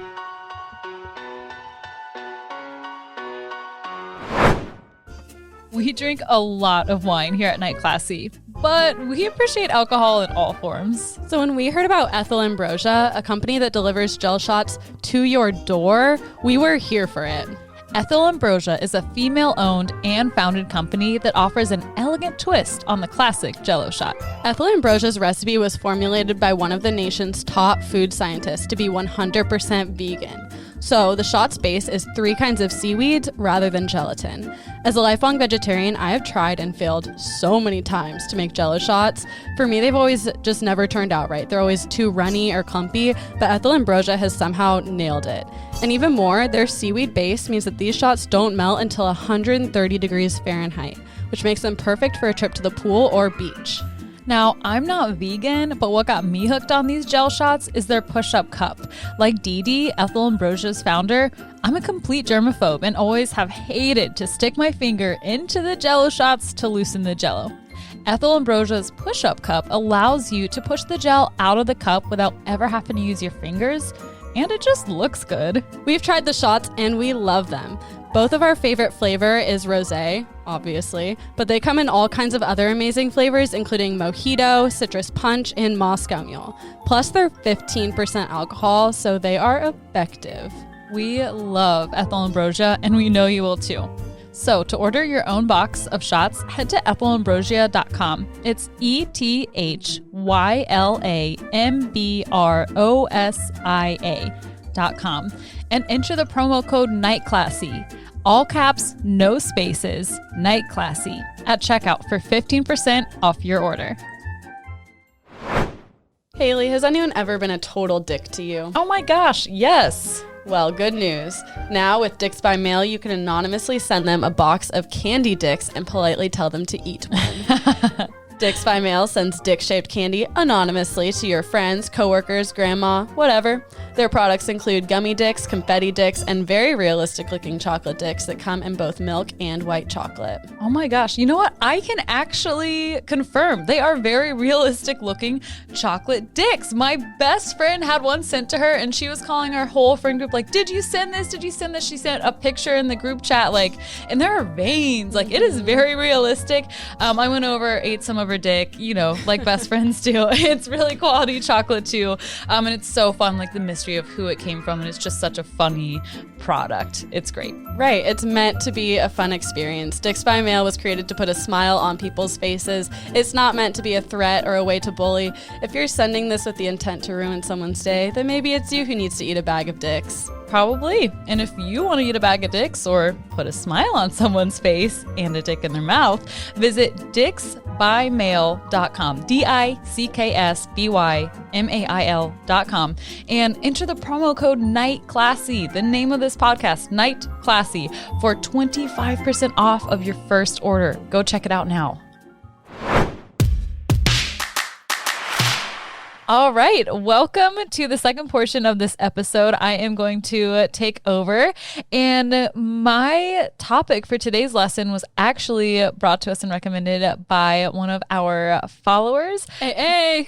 We drink a lot of wine here at Night Classy, but we appreciate alcohol in all forms. So when we heard about Ethel Ambrosia, a company that delivers gel shots to your door, we were here for it. Ethel Ambrosia is a female-owned and founded company that offers an elegant twist on the classic Jell-O shot. Ethel Ambrosia's recipe was formulated by one of the nation's top food scientists to be 100% vegan. So the shot's base is 3 kinds of seaweeds rather than gelatin. As a lifelong vegetarian, I have tried and failed so many times to make Jell-O shots. For me, they've always just never turned out right. They're always too runny or clumpy, but Ethel Ambrosia has somehow nailed it. And even more, their seaweed base means that these shots don't melt until 130 degrees Fahrenheit, which makes them perfect for a trip to the pool or beach. Now, I'm not vegan, but what got me hooked on these gel shots is their push-up cup. Like Dee Dee, Ethel Ambrosia's founder, I'm a complete germaphobe and always have hated to stick my finger into the Jell-O shots to loosen the Jell-O. Ethel Ambrosia's push-up cup allows you to push the gel out of the cup without ever having to use your fingers, and it just looks good. We've tried the shots and we love them. Both of our favorite flavor is rosé, obviously, but they come in all kinds of other amazing flavors, including mojito, citrus punch, and Moscow Mule. Plus, they're 15% alcohol, so they are effective. We love Ethel Ambrosia, and we know you will too. So to order your own box of shots, head to ethelambrosia.com. It's ETHYLAMBROSIA.com and enter the promo code NIGHTCLASSY. All caps, no spaces, Night Classy at checkout for 15% off your order. Haley, has anyone ever been a total dick to you? Oh my gosh, yes. Well, good news. Now with Dicks by Mail, you can anonymously send them a box of candy dicks and politely tell them to eat one. Dicks by Mail sends dick-shaped candy anonymously to your friends, coworkers, grandma, whatever. Their products include gummy dicks, confetti dicks, and very realistic-looking chocolate dicks that come in both milk and white chocolate. Oh my gosh. You know what? I can actually confirm they are very realistic-looking chocolate dicks. My best friend had one sent to her, and she was calling our whole friend group like, did you send this? Did you send this? She sent a picture in the group chat, like, and there are veins. Like, it is very realistic. I went over, ate some of her dick, you know, like best friends do. It's really quality chocolate too. And it's so fun, like the mystery of who it came from. And it's just such a funny product. It's great. Right. It's meant to be a fun experience. Dicks by Mail was created to put a smile on people's faces. It's not meant to be a threat or a way to bully. If you're sending this with the intent to ruin someone's day, then maybe it's you who needs to eat a bag of dicks. Probably. And if you want to eat a bag of dicks or put a smile on someone's face and a dick in their mouth, visit dicksbymail.com, dicksbymail.com, and enter the promo code NIGHTCLASSY, the name of this podcast, Night Classy, for 25% off of your first order. Go check it out now. All right. Welcome to the second portion of this episode. I am going to take over. And my topic for today's lesson was actually brought to us and recommended by one of our followers. Hey.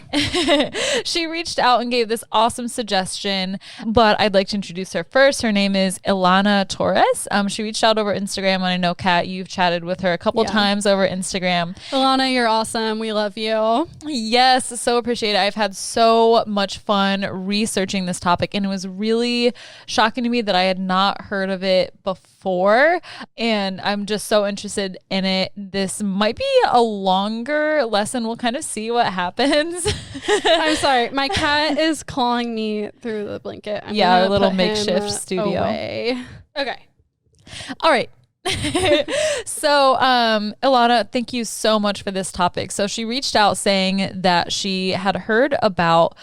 She reached out and gave this awesome suggestion, but I'd like to introduce her first. Her name is Ilana Torres. She reached out over Instagram, and I know, Kat, you've chatted with her a couple times over Instagram. Ilana, you're awesome. We love you. Yes, so appreciate it. I've had so much fun researching this topic, and it was really shocking to me that I had not heard of it before, and I'm just so interested in it. This might be a longer lesson. We'll kind of see what happens. I'm sorry. My cat is clawing me through the blanket. Our little makeshift studio. Away. Okay. All right. So, Ilana, thank you so much for this topic. So she reached out saying that she had heard about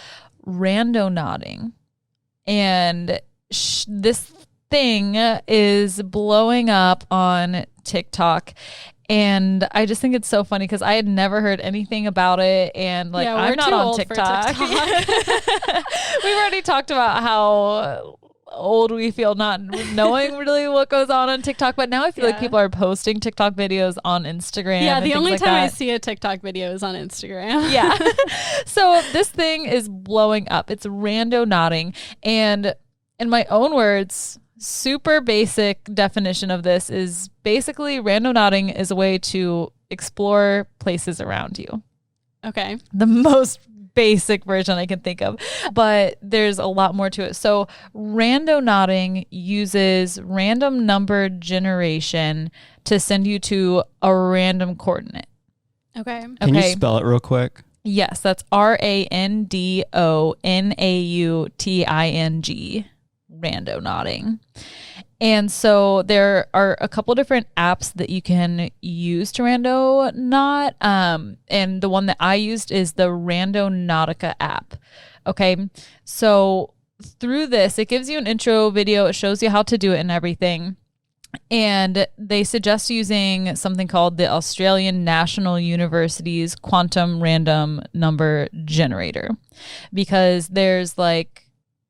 randonauting, and this thing is blowing up on TikTok. And I just think it's so funny because I had never heard anying about it. And like, I'm not on TikTok. We've already talked about how old we feel not knowing really what goes on TikTok, but now I feel like people are posting TikTok videos on Instagram. Yeah, the only like time I that. see a TikTok video is on Instagram. Yeah. So this thing is blowing up. It's randonauting, and in my own words, super basic definition of this is basically randonauting is a way to explore places around you. Okay. The most basic version I can think of, but there's a lot more to it. So randonauting uses random number generation to send you to a random coordinate. Okay. Can you spell it real quick? Yes, that's RANDONAUTING, randonauting. And so there are a couple different apps that you can use to randonaut. And the one that I used is the Randonautica app. Okay. So through this, it gives you an intro video. It shows you how to do it and everything. And they suggest using something called the Australian National University's Quantum Random Number Generator, because there's like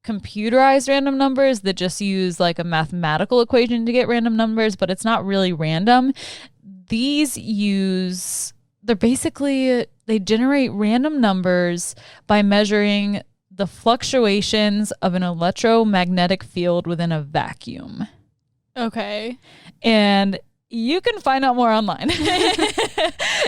computerized random numbers that just use like a mathematical equation to get random numbers, but it's not really random. They generate random numbers by measuring the fluctuations of an electromagnetic field within a vacuum. Okay. And you can find out more online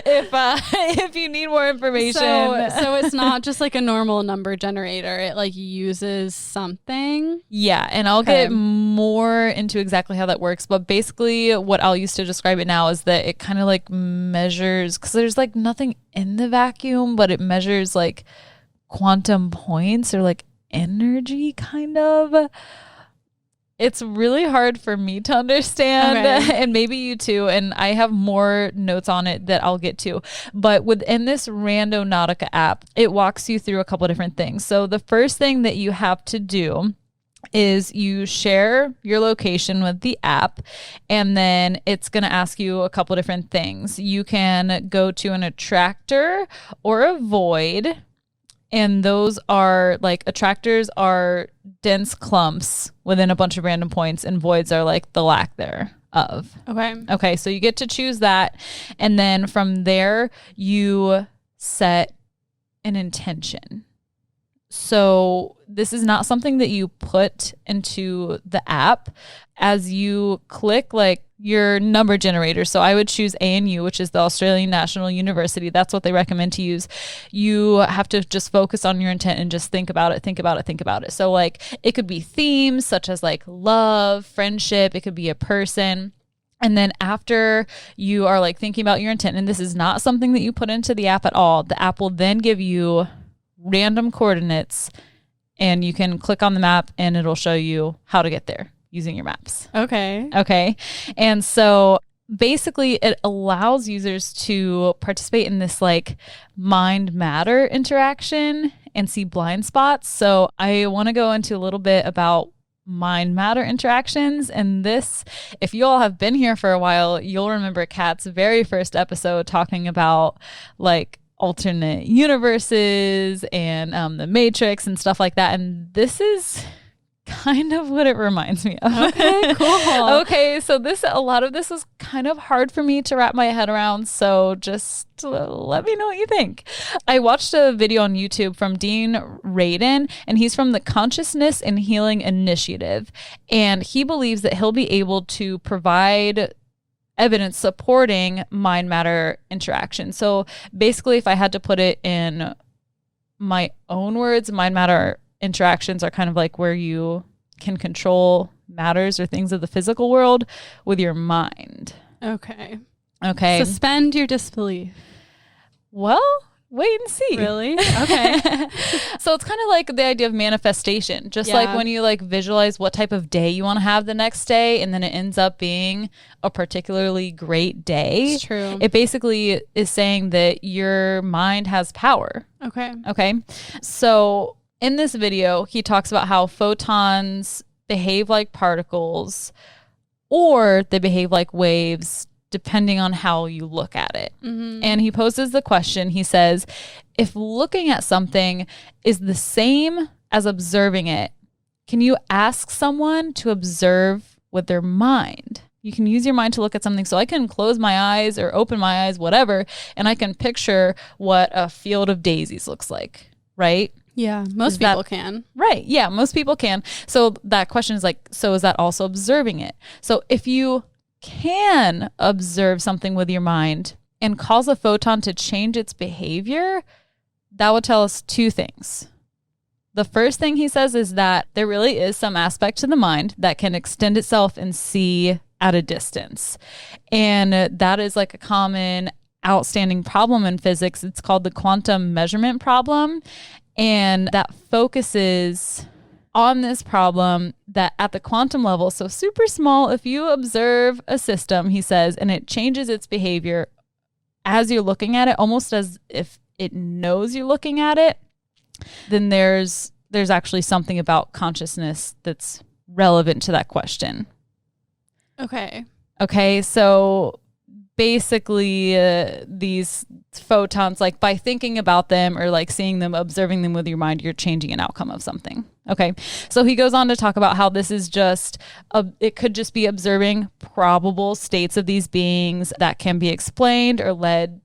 if you need more information. So it's not just like a normal number generator. It like uses something. Yeah, and I'll get more into exactly how that works. But basically what I'll use to describe it now is that it kind of like measures, because there's like nothing in the vacuum, but it measures like quantum points or like energy kind of. It's really hard for me to understand, and maybe you too, and I have more notes on it that I'll get to. But within this Randonautica app, it walks you through a couple different things. So the first thing that you have to do is you share your location with the app, and then it's going to ask you a couple different things. You can go to an attractor or a void, and those are like, attractors are dense clumps within a bunch of random points, and voids are like the lack thereof. Okay, so you get to choose that, and then from there you set an intention. So this is not something that you put into the app. As you click like your number generator, so I would choose ANU, which is the Australian National University. That's what they recommend to use. You have to just focus on your intent and just think about it. So like it could be themes such as like love, friendship. It could be a person. And then after you are like thinking about your intent, and this is not something that you put into the app at all, the app will then give you random coordinates, and you can click on the map and it'll show you how to get there using your maps. Okay. And so basically it allows users to participate in this like mind matter interaction and see blind spots. So I want to go into a little bit about mind matter interactions. And this, if you all have been here for a while, you'll remember Kat's very first episode talking about like alternate universes and the Matrix and stuff like that. And this is kind of what it reminds me of. Okay, cool. Okay, so a lot of this is kind of hard for me to wrap my head around, so just let me know what you think. I watched a video on YouTube from Dean Radin, and he's from the Consciousness and Healing Initiative, and he believes that he'll be able to provide evidence supporting mind matter interaction. So basically, if I had to put it in my own words, mind matter interactions are kind of like where you can control matters or things of the physical world with your mind. Okay. Suspend your disbelief. Well, wait and see. Really? Okay. So it's kind of like the idea of manifestation. Just like when you like visualize what type of day you want to have the next day, and then it ends up being a particularly great day. It's true. It basically is saying that your mind has power. Okay. So in this video, he talks about how photons behave like particles, or they behave like waves, depending on how you look at it. Mm-hmm. And he poses the question, he says, if looking at something is the same as observing it, can you ask someone to observe with their mind? You can use your mind to look at something. So I can close my eyes or open my eyes, whatever, and I can picture what a field of daisies looks like, right? Yeah, most people can. Right. Yeah, most people can. So that question is like, so is that also observing it? So if you can observe something with your mind and cause a photon to change its behavior, that would tell us two things. The first thing he says is that there really is some aspect to the mind that can extend itself and see at a distance. And that is like a common outstanding problem in physics. It's called the quantum measurement problem. And that focuses on this problem that at the quantum level, so super small, if you observe a system, he says, and it changes its behavior as you're looking at it, almost as if it knows you're looking at it, then there's actually something about consciousness that's relevant to that question. Okay, so basically these photons, like by thinking about them or like seeing them, observing them with your mind, you're changing an outcome of something. Okay, so he goes on to talk about how this is just it could just be observing probable states of these beings that can be explained or led.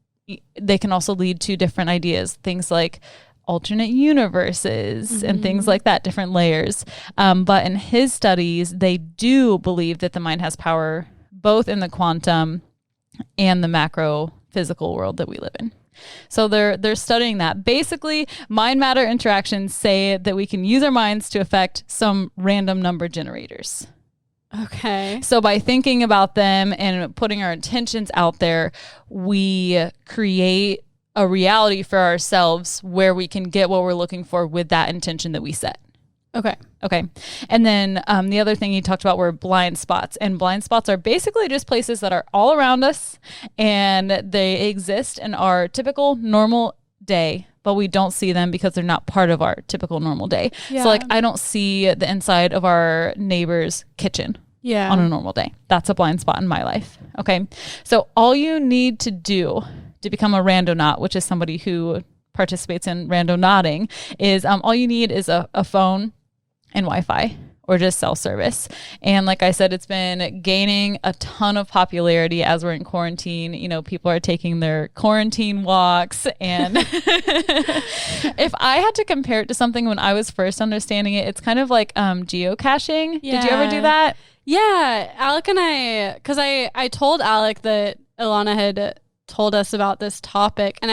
They can also lead to different ideas, things like alternate universes and things like that, different layers. But in his studies, they do believe that the mind has power both in the quantum and the macro physical world that we live in. So they're studying that. Basically, mind matter interactions say that we can use our minds to affect some random number generators. Okay. So by thinking about them and putting our intentions out there, we create a reality for ourselves where we can get what we're looking for with that intention that we set. Okay. And then the other thing he talked about were blind spots. And blind spots are basically just places that are all around us, and they exist in our typical normal day, but we don't see them because they're not part of our typical normal day. Yeah. So like I don't see the inside of our neighbor's kitchen on a normal day. That's a blind spot in my life. Okay. So all you need to do to become a randonaut, which is somebody who participates in randonauting, is all you need is a phone and Wi-Fi, or just cell service. And like I said, it's been gaining a ton of popularity as we're in quarantine. You know, people are taking their quarantine walks. And if I had to compare it to something when I was first understanding it, it's kind of like geocaching. Yeah. Did you ever do that? Yeah. Alec and I, because I told Alec that Ilana had told us about this topic, and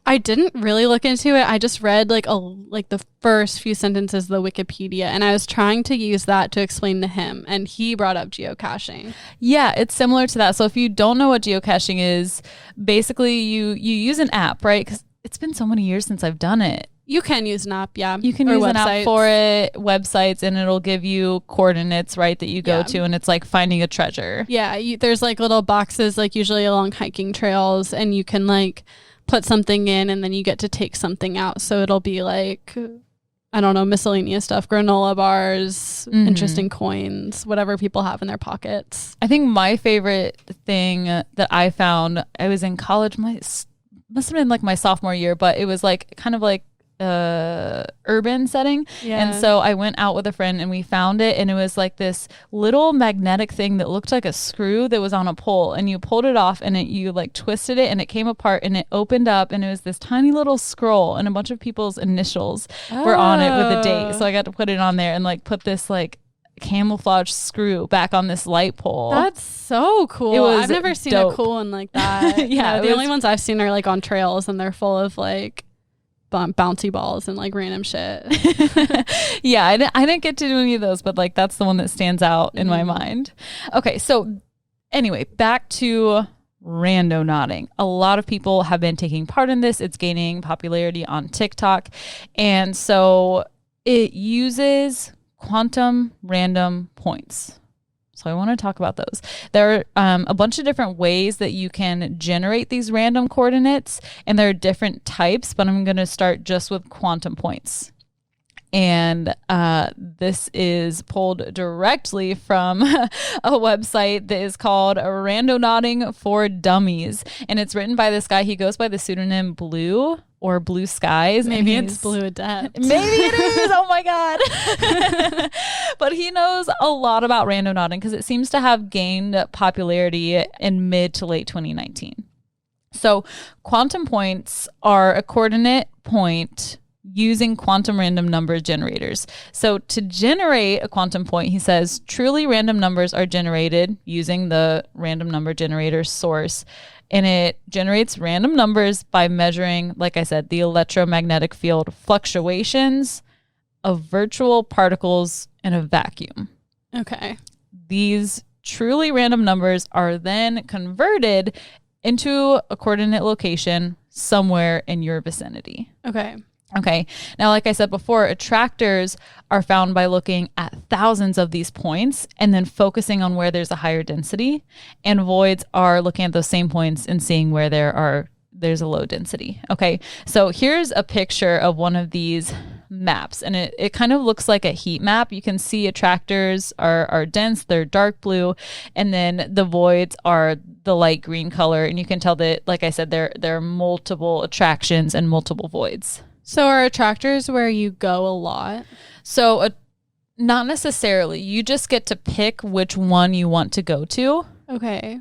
I didn't really look into it. I just read like the first few sentences of the Wikipedia, and I was trying to use that to explain to him, and he brought up geocaching. Yeah, it's similar to that. So if you don't know what geocaching is, basically you use an app, right? Because it's been so many years since I've done it. You can use an app, yeah. You can use an app for it, websites, and it'll give you coordinates, right, that you go to, and it's like finding a treasure. Yeah, there's like little boxes, like usually along hiking trails, and you can like put something in and then you get to take something out. So it'll be like, I don't know, miscellaneous stuff, granola bars, interesting coins, whatever people have in their pockets. I think my favorite thing that I found, I was in college, must have been like my sophomore year, but it was like kind of like urban setting. And so I went out with a friend and we found it, and it was like this little magnetic thing that looked like a screw that was on a pole, and you pulled it off and you like twisted it and it came apart and it opened up, and it was this tiny little scroll and a bunch of people's initials were on it with a date. So I got to put it on there and like put this like camouflage screw back on this light pole. That's so cool. I've never seen dope. a cool one like that. Yeah, the only ones I've seen are like on trails, and they're full of like bouncy balls and like random shit. Yeah, I didn't get to do any of those, but like that's the one that stands out in my mind. Okay, so anyway, back to randonauting. A lot of people have been taking part in this. It's gaining popularity on TikTok, and so it uses quantum random points. So I want to talk about those. There are a bunch of different ways that you can generate these random coordinates, and there are different types, but I'm going to start just with quantum points. And this is pulled directly from a website that is called Randonauting for Dummies. And it's written by this guy. He goes by the pseudonym Blue or Blue Skies. Maybe it's Blue Adept. Maybe it is. Oh my God. But he knows a lot about randonauting because it seems to have gained popularity in mid to late 2019. So quantum points are a coordinate point using quantum random number generators. So to generate a quantum point, he says, truly random numbers are generated using the random number generator source. And it generates random numbers by measuring, like I said, the electromagnetic field fluctuations of virtual particles in a vacuum. Okay. These truly random numbers are then converted into a coordinate location somewhere in your vicinity. Okay. Now, like I said before, attractors are found by looking at thousands of these points and then focusing on where there's a higher density. And voids are looking at those same points and seeing where there's a low density. Okay. So here's a picture of one of these maps, and it kind of looks like a heat map. You can see attractors are dense, they're dark blue, and then the voids are the light green color. And you can tell that, like I said, there are multiple attractions and multiple voids. So are attractors where you go a lot? So not necessarily. You just get to pick which one you want to go to. Okay.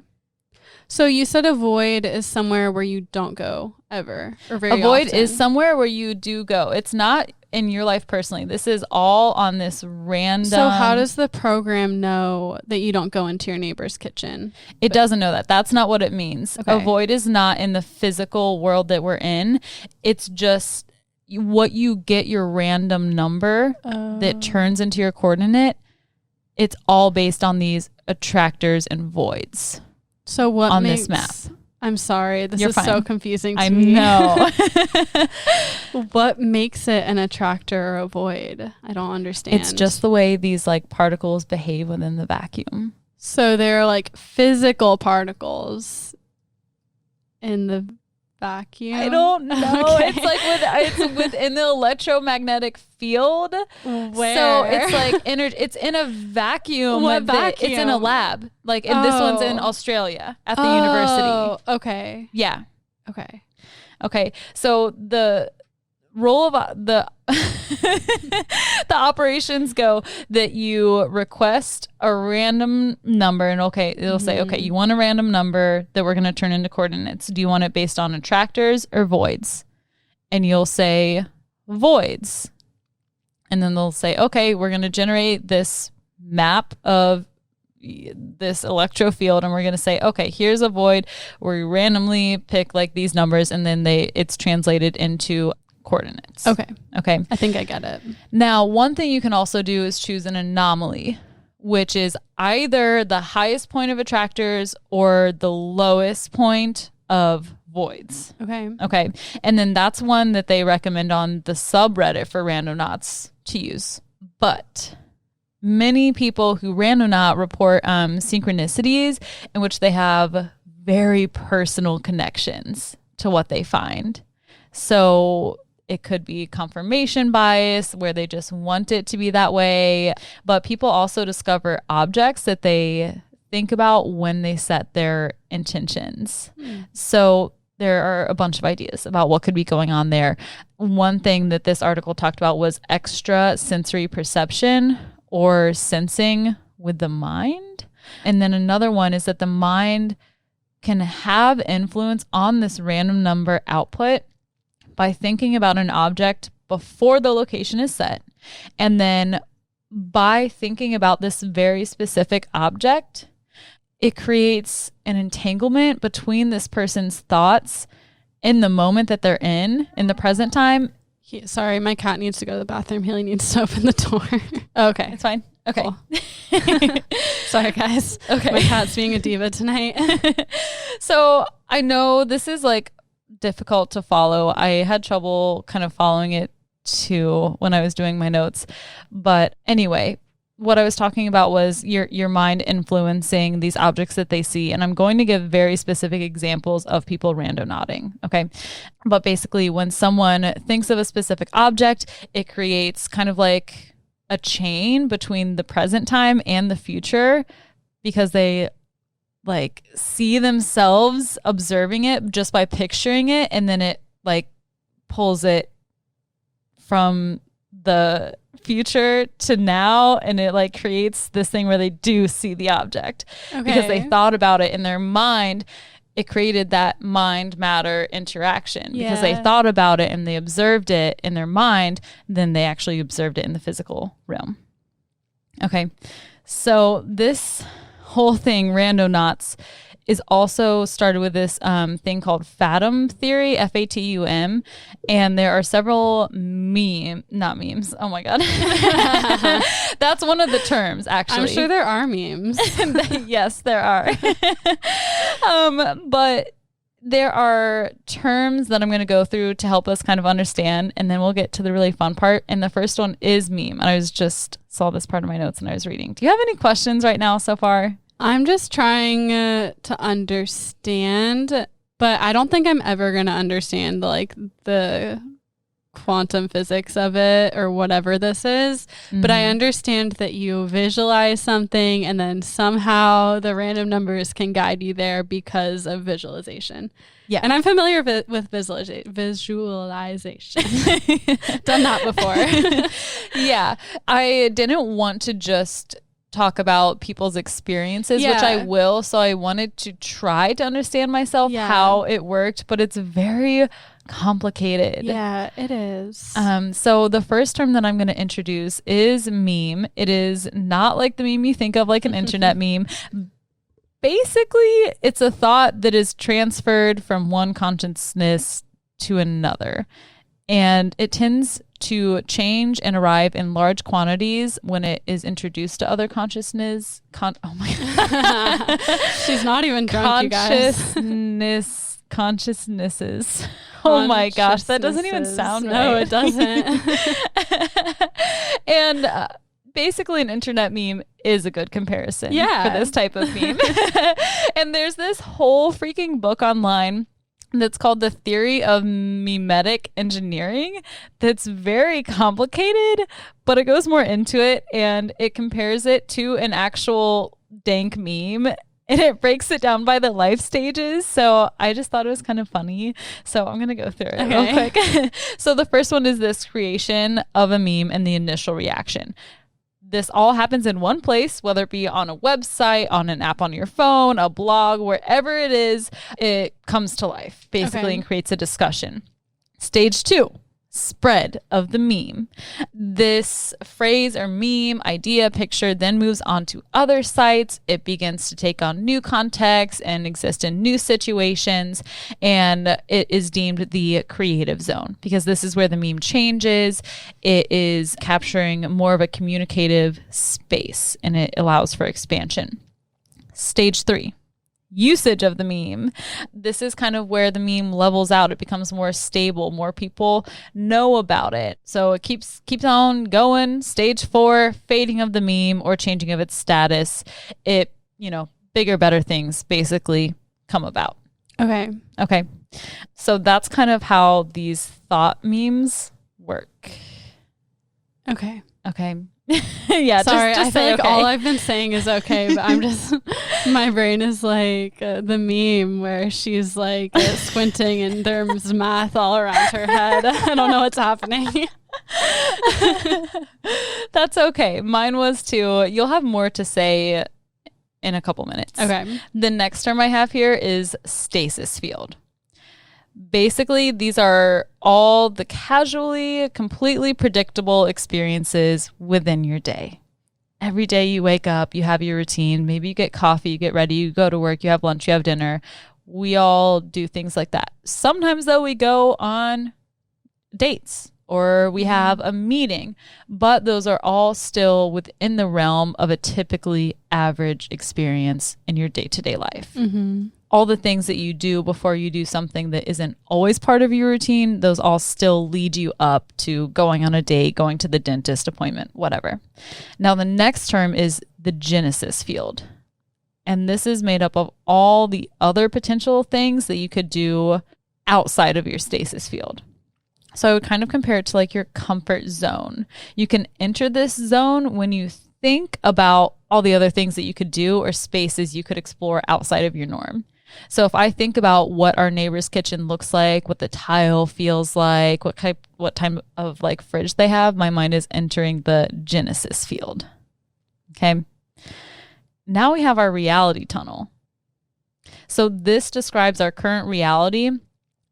So you said a void is somewhere where you don't go ever or very often. A void is somewhere where you do go. It's not in your life personally. This is all on this random. So how does the program know that you don't go into your neighbor's kitchen? It doesn't know that. That's not what it means. Okay. A void is not in the physical world that we're in. It's just what you get your random number that turns into your coordinate. It's all based on these attractors and voids. So what on makes, this map? I'm sorry, this You're is fine. so confusing to I me. know. What makes it an attractor or a void? I don't understand. It's just the way these like particles behave within the vacuum. So they're like physical particles in the vacuum? I don't know. Okay. It's like it's within the electromagnetic field. Where? So it's like it's in a vacuum. What vacuum? It's in a lab. Like and this one's in Australia at the university. Okay. Yeah. Okay. Okay. So the role of the the operations go that you request a random number and it'll say, okay, you want a random number that we're going to turn into coordinates. Do you want it based on attractors or voids? And you'll say voids. And then they'll say, okay, we're going to generate this map of this electrofield and we're going to say, okay, here's a void where we randomly pick like these numbers and then it's translated into coordinates. Okay. Okay. I think I get it. Now, one thing you can also do is choose an anomaly, which is either the highest point of attractors or the lowest point of voids. Okay. Okay. And then that's one that they recommend on the subreddit for Randonauts to use. But many people who randonaut report synchronicities in which they have very personal connections to what they find. So it could be confirmation bias where they just want it to be that way. But people also discover objects that they think about when they set their intentions. So there are a bunch of ideas about what could be going on there. One thing that this article talked about was extra sensory perception or sensing with the mind. And then another one is that the mind can have influence on this random number output by thinking about an object before the location is set. And then by thinking about this very specific object, it creates an entanglement between this person's thoughts in the moment that they're in the present time. Sorry, my cat needs to go to the bathroom. He needs to open the door. Okay. It's fine. Okay. Cool. Sorry, guys. Okay. My cat's being a diva tonight. So I know this is like difficult to follow. I had trouble kind of following it too when I was doing my notes. But anyway, what I was talking about was your mind influencing these objects that they see. And I'm going to give very specific examples of people randonauting. Okay. But basically when someone thinks of a specific object, it creates kind of like a chain between the present time and the future because they like see themselves observing it just by picturing it. And then it like pulls it from the future to now, and it like creates this thing where they do see the object because they thought about it in their mind. It created that mind matter interaction because they thought about it and they observed it in their mind. Then they actually observed it in the physical realm. Okay. So this whole thing, Randonauts, is also started with this thing called Fatum theory, Fatum. And there are several not memes. Oh my God. That's one of the terms, actually. I'm sure there are memes. Yes, there are. But there are terms that I'm going to go through to help us kind of understand, and then we'll get to the really fun part. And the first one is meme. And I saw this part of my notes and I was reading. Do you have any questions right now so far? I'm just trying to understand, but I don't think I'm ever going to understand like the quantum physics of it or whatever this is. Mm-hmm. But I understand that you visualize something and then somehow the random numbers can guide you there because of visualization. Yeah. And I'm familiar with visualization. Done that before. Yeah. I didn't want to just talk about people's experiences, which I will. So I wanted to try to understand myself how it worked, but it's very complicated. Yeah, it is. So the first term that I'm going to introduce is meme. It is not like the meme you think of, like an internet meme. Basically, it's a thought that is transferred from one consciousness to another. And it tends to change and arrive in large quantities when it is introduced to other consciousness. Oh my God. She's not even drunk, you guys. Consciousnesses. Oh my gosh, that doesn't even sound right. No, it doesn't. And basically an internet meme is a good comparison for this type of meme. And there's this whole freaking book online that's called the theory of memetic engineering. That's very complicated, but it goes more into it, and it compares it to an actual dank meme, and it breaks it down by the life stages. So I just thought it was kind of funny. So I'm going to go through it real quick. So the first one is this creation of a meme and the initial reaction. This all happens in one place, whether it be on a website, on an app on your phone, a blog, wherever it is, it comes to life basically and creates a discussion. Stage 2, spread of the meme. This phrase or meme, idea, picture then moves on to other sites. It begins to take on new context and exist in new situations. And it is deemed the creative zone because this is where the meme changes. It is capturing more of a communicative space and it allows for expansion. Stage 3. Usage of the meme. This is kind of where the meme levels out. It becomes more stable. More people know about it. So it keeps on going. Stage 4, fading of the meme or changing of its status. It, bigger, better things basically come about. Okay. So that's kind of how these thought memes work. Okay. Yeah. Sorry, just I feel like okay. all I've been saying is okay, but I'm just, my brain is like the meme where she's like squinting and there's math all around her head. I don't know what's happening. That's okay. Mine was too. You'll have more to say in a couple minutes. Okay. The next term I have here is stasis field. Basically, these are all the casually, completely predictable experiences within your day. Every day you wake up, you have your routine. Maybe you get coffee, you get ready, you go to work, you have lunch, you have dinner. We all do things like that. Sometimes, though, we go on dates or we have a meeting, but those are all still within the realm of a typically average experience in your day-to-day life. Mm-hmm. All the things that you do before you do something that isn't always part of your routine, those all still lead you up to going on a date, going to the dentist appointment, whatever. Now, the next term is the genesis field. And this is made up of all the other potential things that you could do outside of your stasis field. So I would kind of compare it to like your comfort zone. You can enter this zone when you think about all the other things that you could do or spaces you could explore outside of your norm. So if I think about what our neighbor's kitchen looks like, what the tile feels like, what type of like fridge they have, my mind is entering the genesis field. Okay. Now we have our reality tunnel. So this describes our current reality,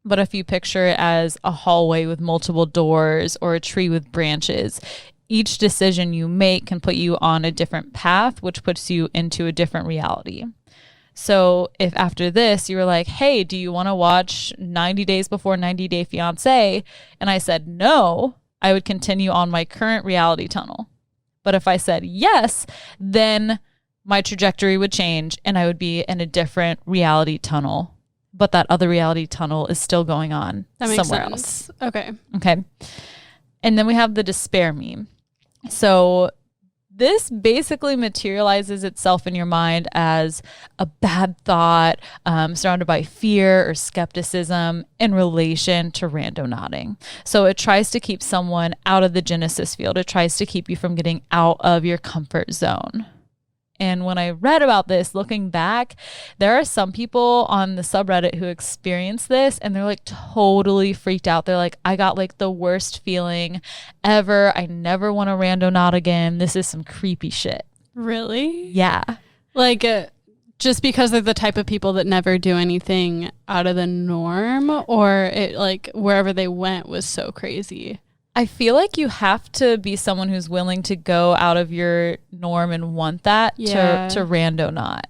but if you picture it as a hallway with multiple doors or a tree with branches, each decision you make can put you on a different path, which puts you into a different reality. So if after this you were like, hey, do you want to watch 90 Days Before 90 Day Fiancé? And I said no, I would continue on my current reality tunnel. But if I said yes, then my trajectory would change and I would be in a different reality tunnel. But that other reality tunnel is still going on somewhere else. Okay. And then we have the despair meme. So this basically materializes itself in your mind as a bad thought surrounded by fear or skepticism in relation to randonauting. So it tries to keep someone out of the genesis field. It tries to keep you from getting out of your comfort zone. And when I read about this, looking back, there are some people on the subreddit who experience this and they're like totally freaked out. They're like, I got like the worst feeling ever. I never want to randonaut again. This is some creepy shit. Really? Yeah. Like just because they're the type of people that never do anything out of the norm, or it like wherever they went was so crazy? I feel like you have to be someone who's willing to go out of your norm and want that to randonaut.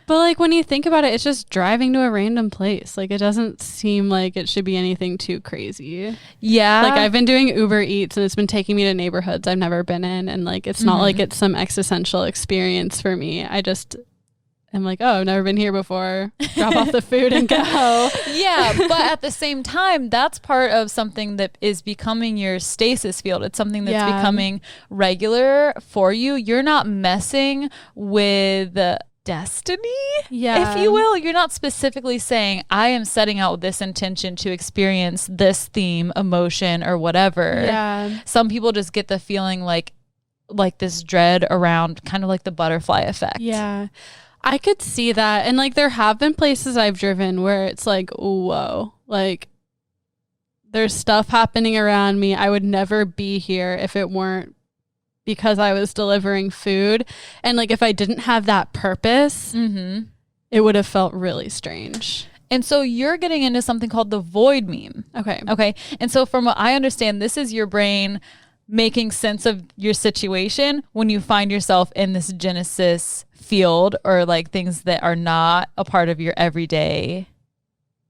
But like when you think about it, it's just driving to a random place. Like it doesn't seem like it should be anything too crazy. Yeah. Like I've been doing Uber Eats and it's been taking me to neighborhoods I've never been in. And like it's not like it's some existential experience for me. I'm like, oh, I've never been here before. Drop off the food and go. Yeah, but at the same time, that's part of something that is becoming your stasis field. It's something that's becoming regular for you. You're not messing with destiny, Yeah. if you will. You're not specifically saying, I am setting out with this intention to experience this theme, emotion, or whatever. Yeah. Some people just get the feeling like this dread around, kind of like the butterfly effect. Yeah. I could see that. And like there have been places I've driven where it's like, whoa, like there's stuff happening around me. I would never be here if it weren't because I was delivering food. And like if I didn't have that purpose, it would have felt really strange. And so you're getting into something called the void meme. Okay. And so from what I understand, this is your brain making sense of your situation when you find yourself in this Genesis field, or like things that are not a part of your everyday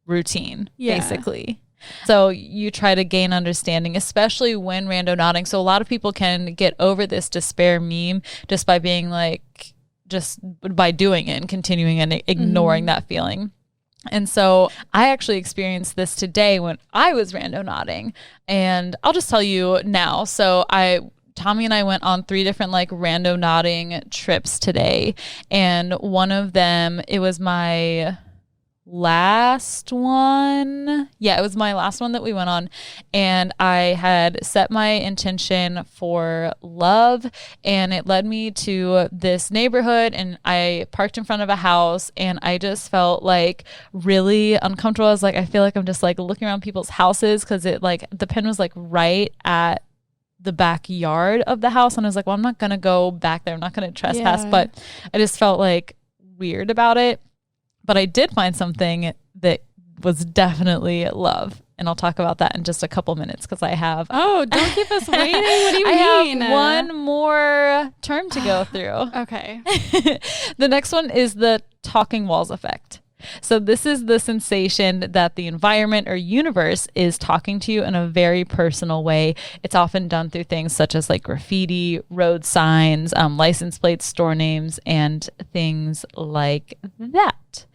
routine, basically. So you try to gain understanding, especially when randonauting. So a lot of people can get over this despair meme just by being like, just by doing it and continuing and ignoring that feeling. And so I actually experienced this today when I was randonauting, and I'll just tell you now. So Tommy and I went on 3 different like randonauting trips today, and one of them, it was my last one. Yeah, it was my last one that we went on, and I had set my intention for love, and it led me to this neighborhood, and I parked in front of a house, and I just felt like really uncomfortable. I was like, I feel like I'm just like looking around people's houses, because it like the pin was like right at the backyard of the house, and I was like, well, I'm not gonna go back there, I'm not gonna trespass. But I just felt like weird about it. But I did find something that was definitely love. And I'll talk about that in just a couple minutes, because I have... Oh, don't keep us waiting. What do you mean? I have one more term to go through. Okay. The next one is the talking walls effect. So this is the sensation that the environment or universe is talking to you in a very personal way. It's often done through things such as like graffiti, road signs, license plates, store names, and things like that.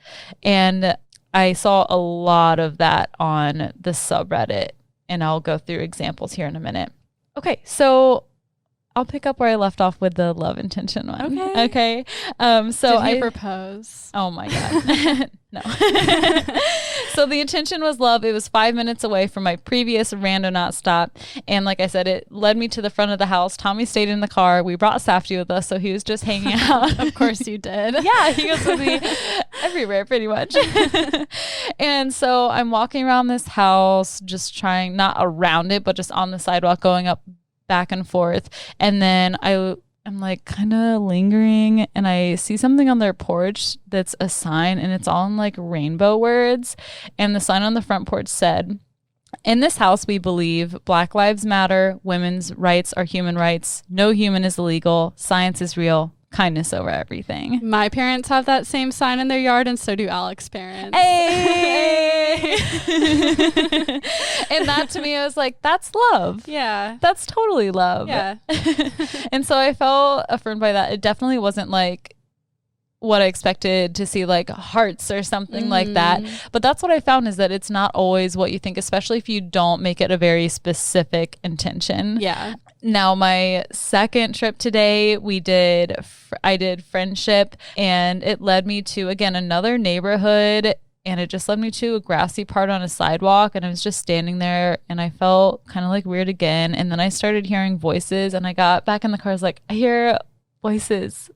And I saw a lot of that on the subreddit, and I'll go through examples here in a minute. Okay, so I'll pick up where I left off with the love intention one. Okay. So Did he propose? Oh my God. No. So the intention was love. It was 5 minutes away from my previous randonaut stop. And like I said, it led me to the front of the house. Tommy stayed in the car. We brought Safety with us, so he was just hanging out. Of course you did. Yeah, he goes with me everywhere pretty much. And so I'm walking around this house, just trying, not around it, but just on the sidewalk, going up back and forth. And then I'm like kind of lingering, and I see something on their porch that's a sign, and it's all in like rainbow words. And the sign on the front porch said, "In this house, we believe Black Lives Matter, women's rights are human rights, no human is illegal, science is real, kindness over everything." My parents have that same sign in their yard, and so do Alex's parents. Hey! And that to me, I was like, that's love. Yeah. That's totally love. Yeah. And so I felt affirmed by that. It definitely wasn't like what I expected to see, like hearts or something like that. But that's what I found, is that it's not always what you think, especially if you don't make it a very specific intention. Yeah. Now, my second trip today, I did friendship, and it led me to, again, another neighborhood, and it just led me to a grassy part on a sidewalk, and I was just standing there, and I felt kind of like weird again. And then I started hearing voices, and I got back in the car. I was like, I hear voices.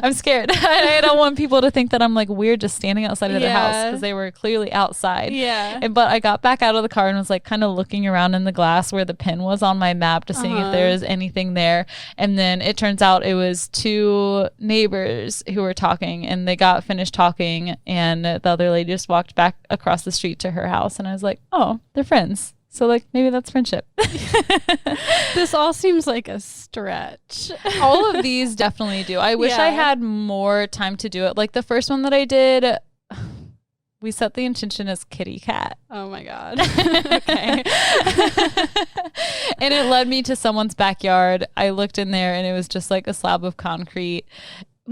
I'm scared. I don't want people to think that I'm like weird just standing outside of their house, because they were clearly outside. Yeah. But I got back out of the car and was like kind of looking around in the glass where the pin was on my map to see if there was anything there. And then it turns out it was 2 neighbors who were talking, and they got finished talking, and the other lady just walked back across the street to her house. And I was like, oh, they're friends. So like maybe that's friendship. This all seems like a stretch. All of these definitely do. I wish I had more time to do it. Like the first one that I did, we set the intention as kitty cat. Oh my God. Okay. And it led me to someone's backyard. I looked in there, and it was just like a slab of concrete.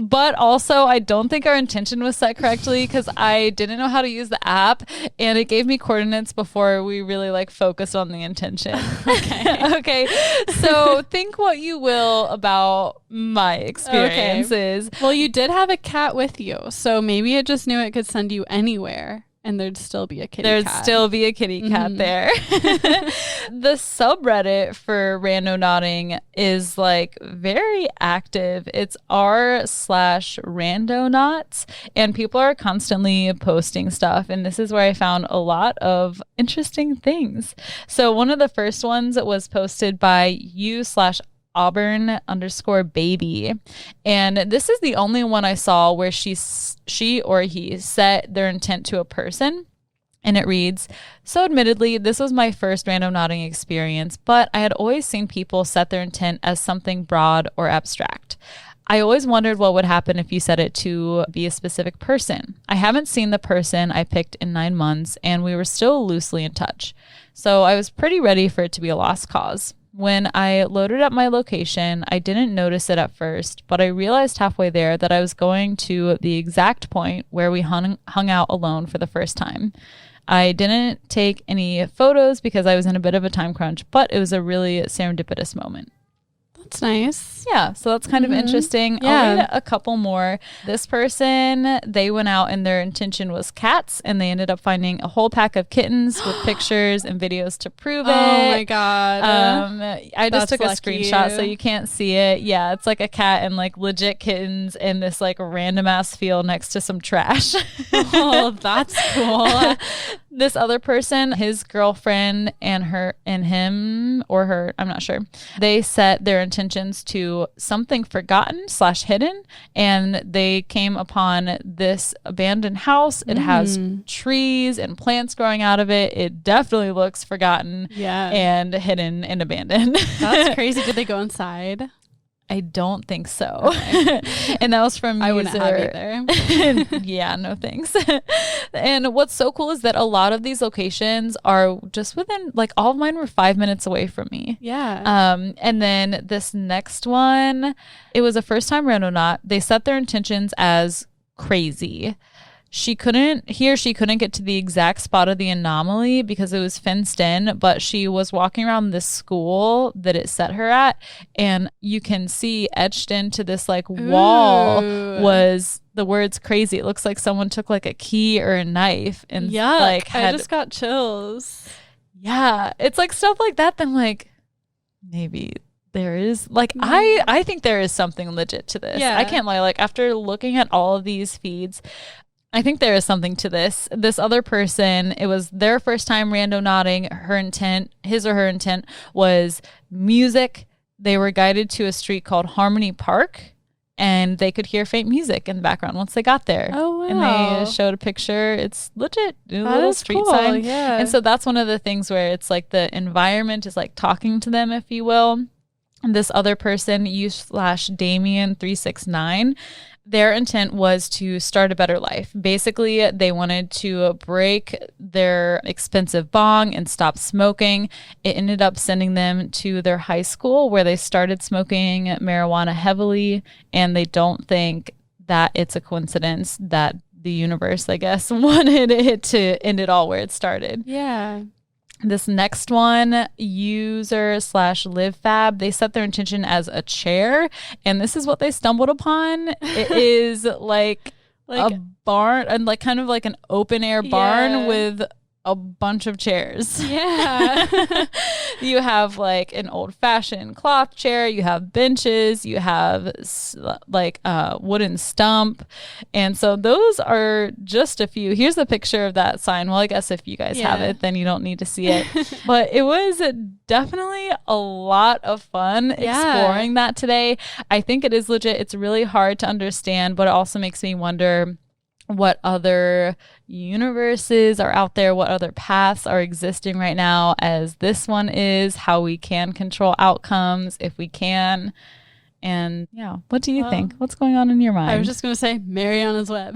But also, I don't think our intention was set correctly because I didn't know how to use the app, and it gave me coordinates before we really like focused on the intention. Okay. Okay. So think what you will about my experiences. Okay. Well, you did have a cat with you, so maybe it just knew it could send you anywhere. And there'd still be a kitty cat. There'd still be a kitty cat there. The subreddit for Randonauting is like very active. It's r/randonauts, and people are constantly posting stuff. And this is where I found a lot of interesting things. So one of the first ones was posted by u/Auburn_baby. And this is the only one I saw where she or he set their intent to a person. And it reads, so admittedly, this was my first randonauting experience, but I had always seen people set their intent as something broad or abstract. I always wondered what would happen if you set it to be a specific person. I haven't seen the person I picked in 9 months, and we were still loosely in touch. So I was pretty ready for it to be a lost cause. When I loaded up my location, I didn't notice it at first, but I realized halfway there that I was going to the exact point where we hung out alone for the first time. I didn't take any photos because I was in a bit of a time crunch, but it was a really serendipitous moment. That's nice. Yeah, so that's kind of interesting. Yeah. I'll read a couple more. This person, they went out and their intention was cats, and they ended up finding a whole pack of kittens with pictures and videos to prove it. Oh my God. I just took a lucky. screenshot so you can't see it. Yeah, it's like a cat and like legit kittens in this like random ass field next to some trash. Oh, that's cool. This other person, his girlfriend and him or her, I'm not sure, they set their intentions to something forgotten/hidden, and they came upon this abandoned house. It has trees and plants growing out of it. It definitely looks forgotten and hidden and abandoned. That's crazy. Did they go inside? I don't think so. Okay. And that was from I wouldn't have either. Yeah, no thanks. And what's so cool is that a lot of these locations are just within, like all of mine were 5 minutes away from me. Yeah. And then this next one, it was a first time randonaut. They set their intentions as crazy. She couldn't get to the exact spot of the anomaly because it was fenced in, but she was walking around this school that it set her at, and you can see etched into this like wall was the words crazy. It looks like someone took like a key or a knife and like I just got chills. Yeah, it's like stuff like that. Then like maybe there is like I think there is something legit to this. Yeah. I can't lie. Like after looking at all of these feeds, I think there is something to this. This other person, it was their first time randonauting. His or her intent was music. They were guided to a street called Harmony Park, and they could hear faint music in the background once they got there. Oh, wow. And they showed a picture. It's legit. A That little is street cool. sign. Yeah. And so that's one of the things where it's like the environment is like talking to them, if you will. And this other person, u/Damien369, their intent was to start a better life. Basically, they wanted to break their expensive bong and stop smoking. It ended up sending them to their high school where they started smoking marijuana heavily, and they don't think that it's a coincidence that the universe, I guess, wanted it to end it all where it started. Yeah. This next one, user/livefab, they set their intention as a chair, and this is what they stumbled upon. It is like a barn, and like kind of like an open air barn with a bunch of chairs. Yeah. You have like an old fashioned cloth chair, you have benches, you have like a wooden stump. And so those are just a few. Here's a picture of that sign. Well, I guess if you guys have it, then you don't need to see it. But it was definitely a lot of fun exploring that today. I think it is legit. It's really hard to understand, but it also makes me wonder what other universes are out there, what other paths are existing right now as this one is, how we can control outcomes if we can. And yeah, what do you think? What's going on in your mind? I was just going to say Mariana's Web.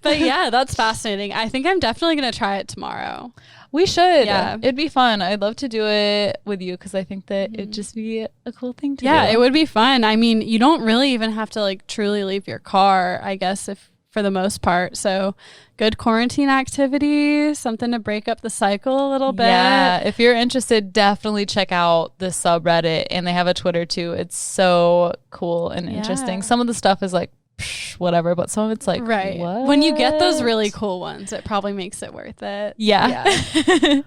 But yeah, that's fascinating. I think I'm definitely going to try it tomorrow. We should. Yeah. It'd be fun. I'd love to do it with you because I think that it'd just be a cool thing to do. Yeah, it would be fun. I mean, you don't really even have to like truly leave your car, I guess, if for the most part. So good quarantine activity, something to break up the cycle a little bit. Yeah, if you're interested, definitely check out the subreddit, and they have a Twitter too. It's so cool and interesting. Some of the stuff is like whatever, but some of it's like, right. What? When you get those really cool ones, it probably makes it worth it. Yeah.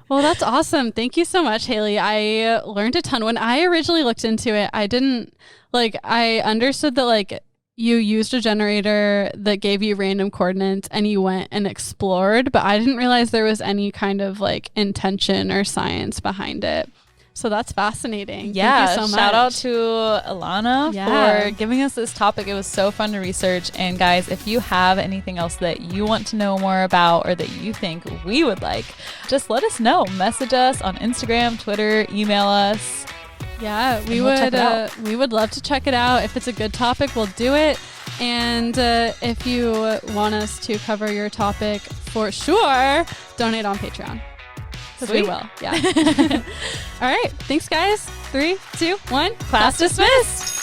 Well, that's awesome. Thank you so much, Haley. I learned a ton. When I originally looked into it, I didn't I understood that like you used a generator that gave you random coordinates and you went and explored, but I didn't realize there was any kind of like intention or science behind it. So that's fascinating. Yeah. Thank you so much. Shout out to Alana for giving us this topic. It was so fun to research. And guys, if you have anything else that you want to know more about or that you think we would like, just let us know. Message us on Instagram, Twitter, email us. Yeah, we would love to check it out. If it's a good topic, we'll do it. And if you want us to cover your topic, for sure, donate on Patreon. Because we will. Yeah. All right. Thanks, guys. 3, 2, 1. Class dismissed.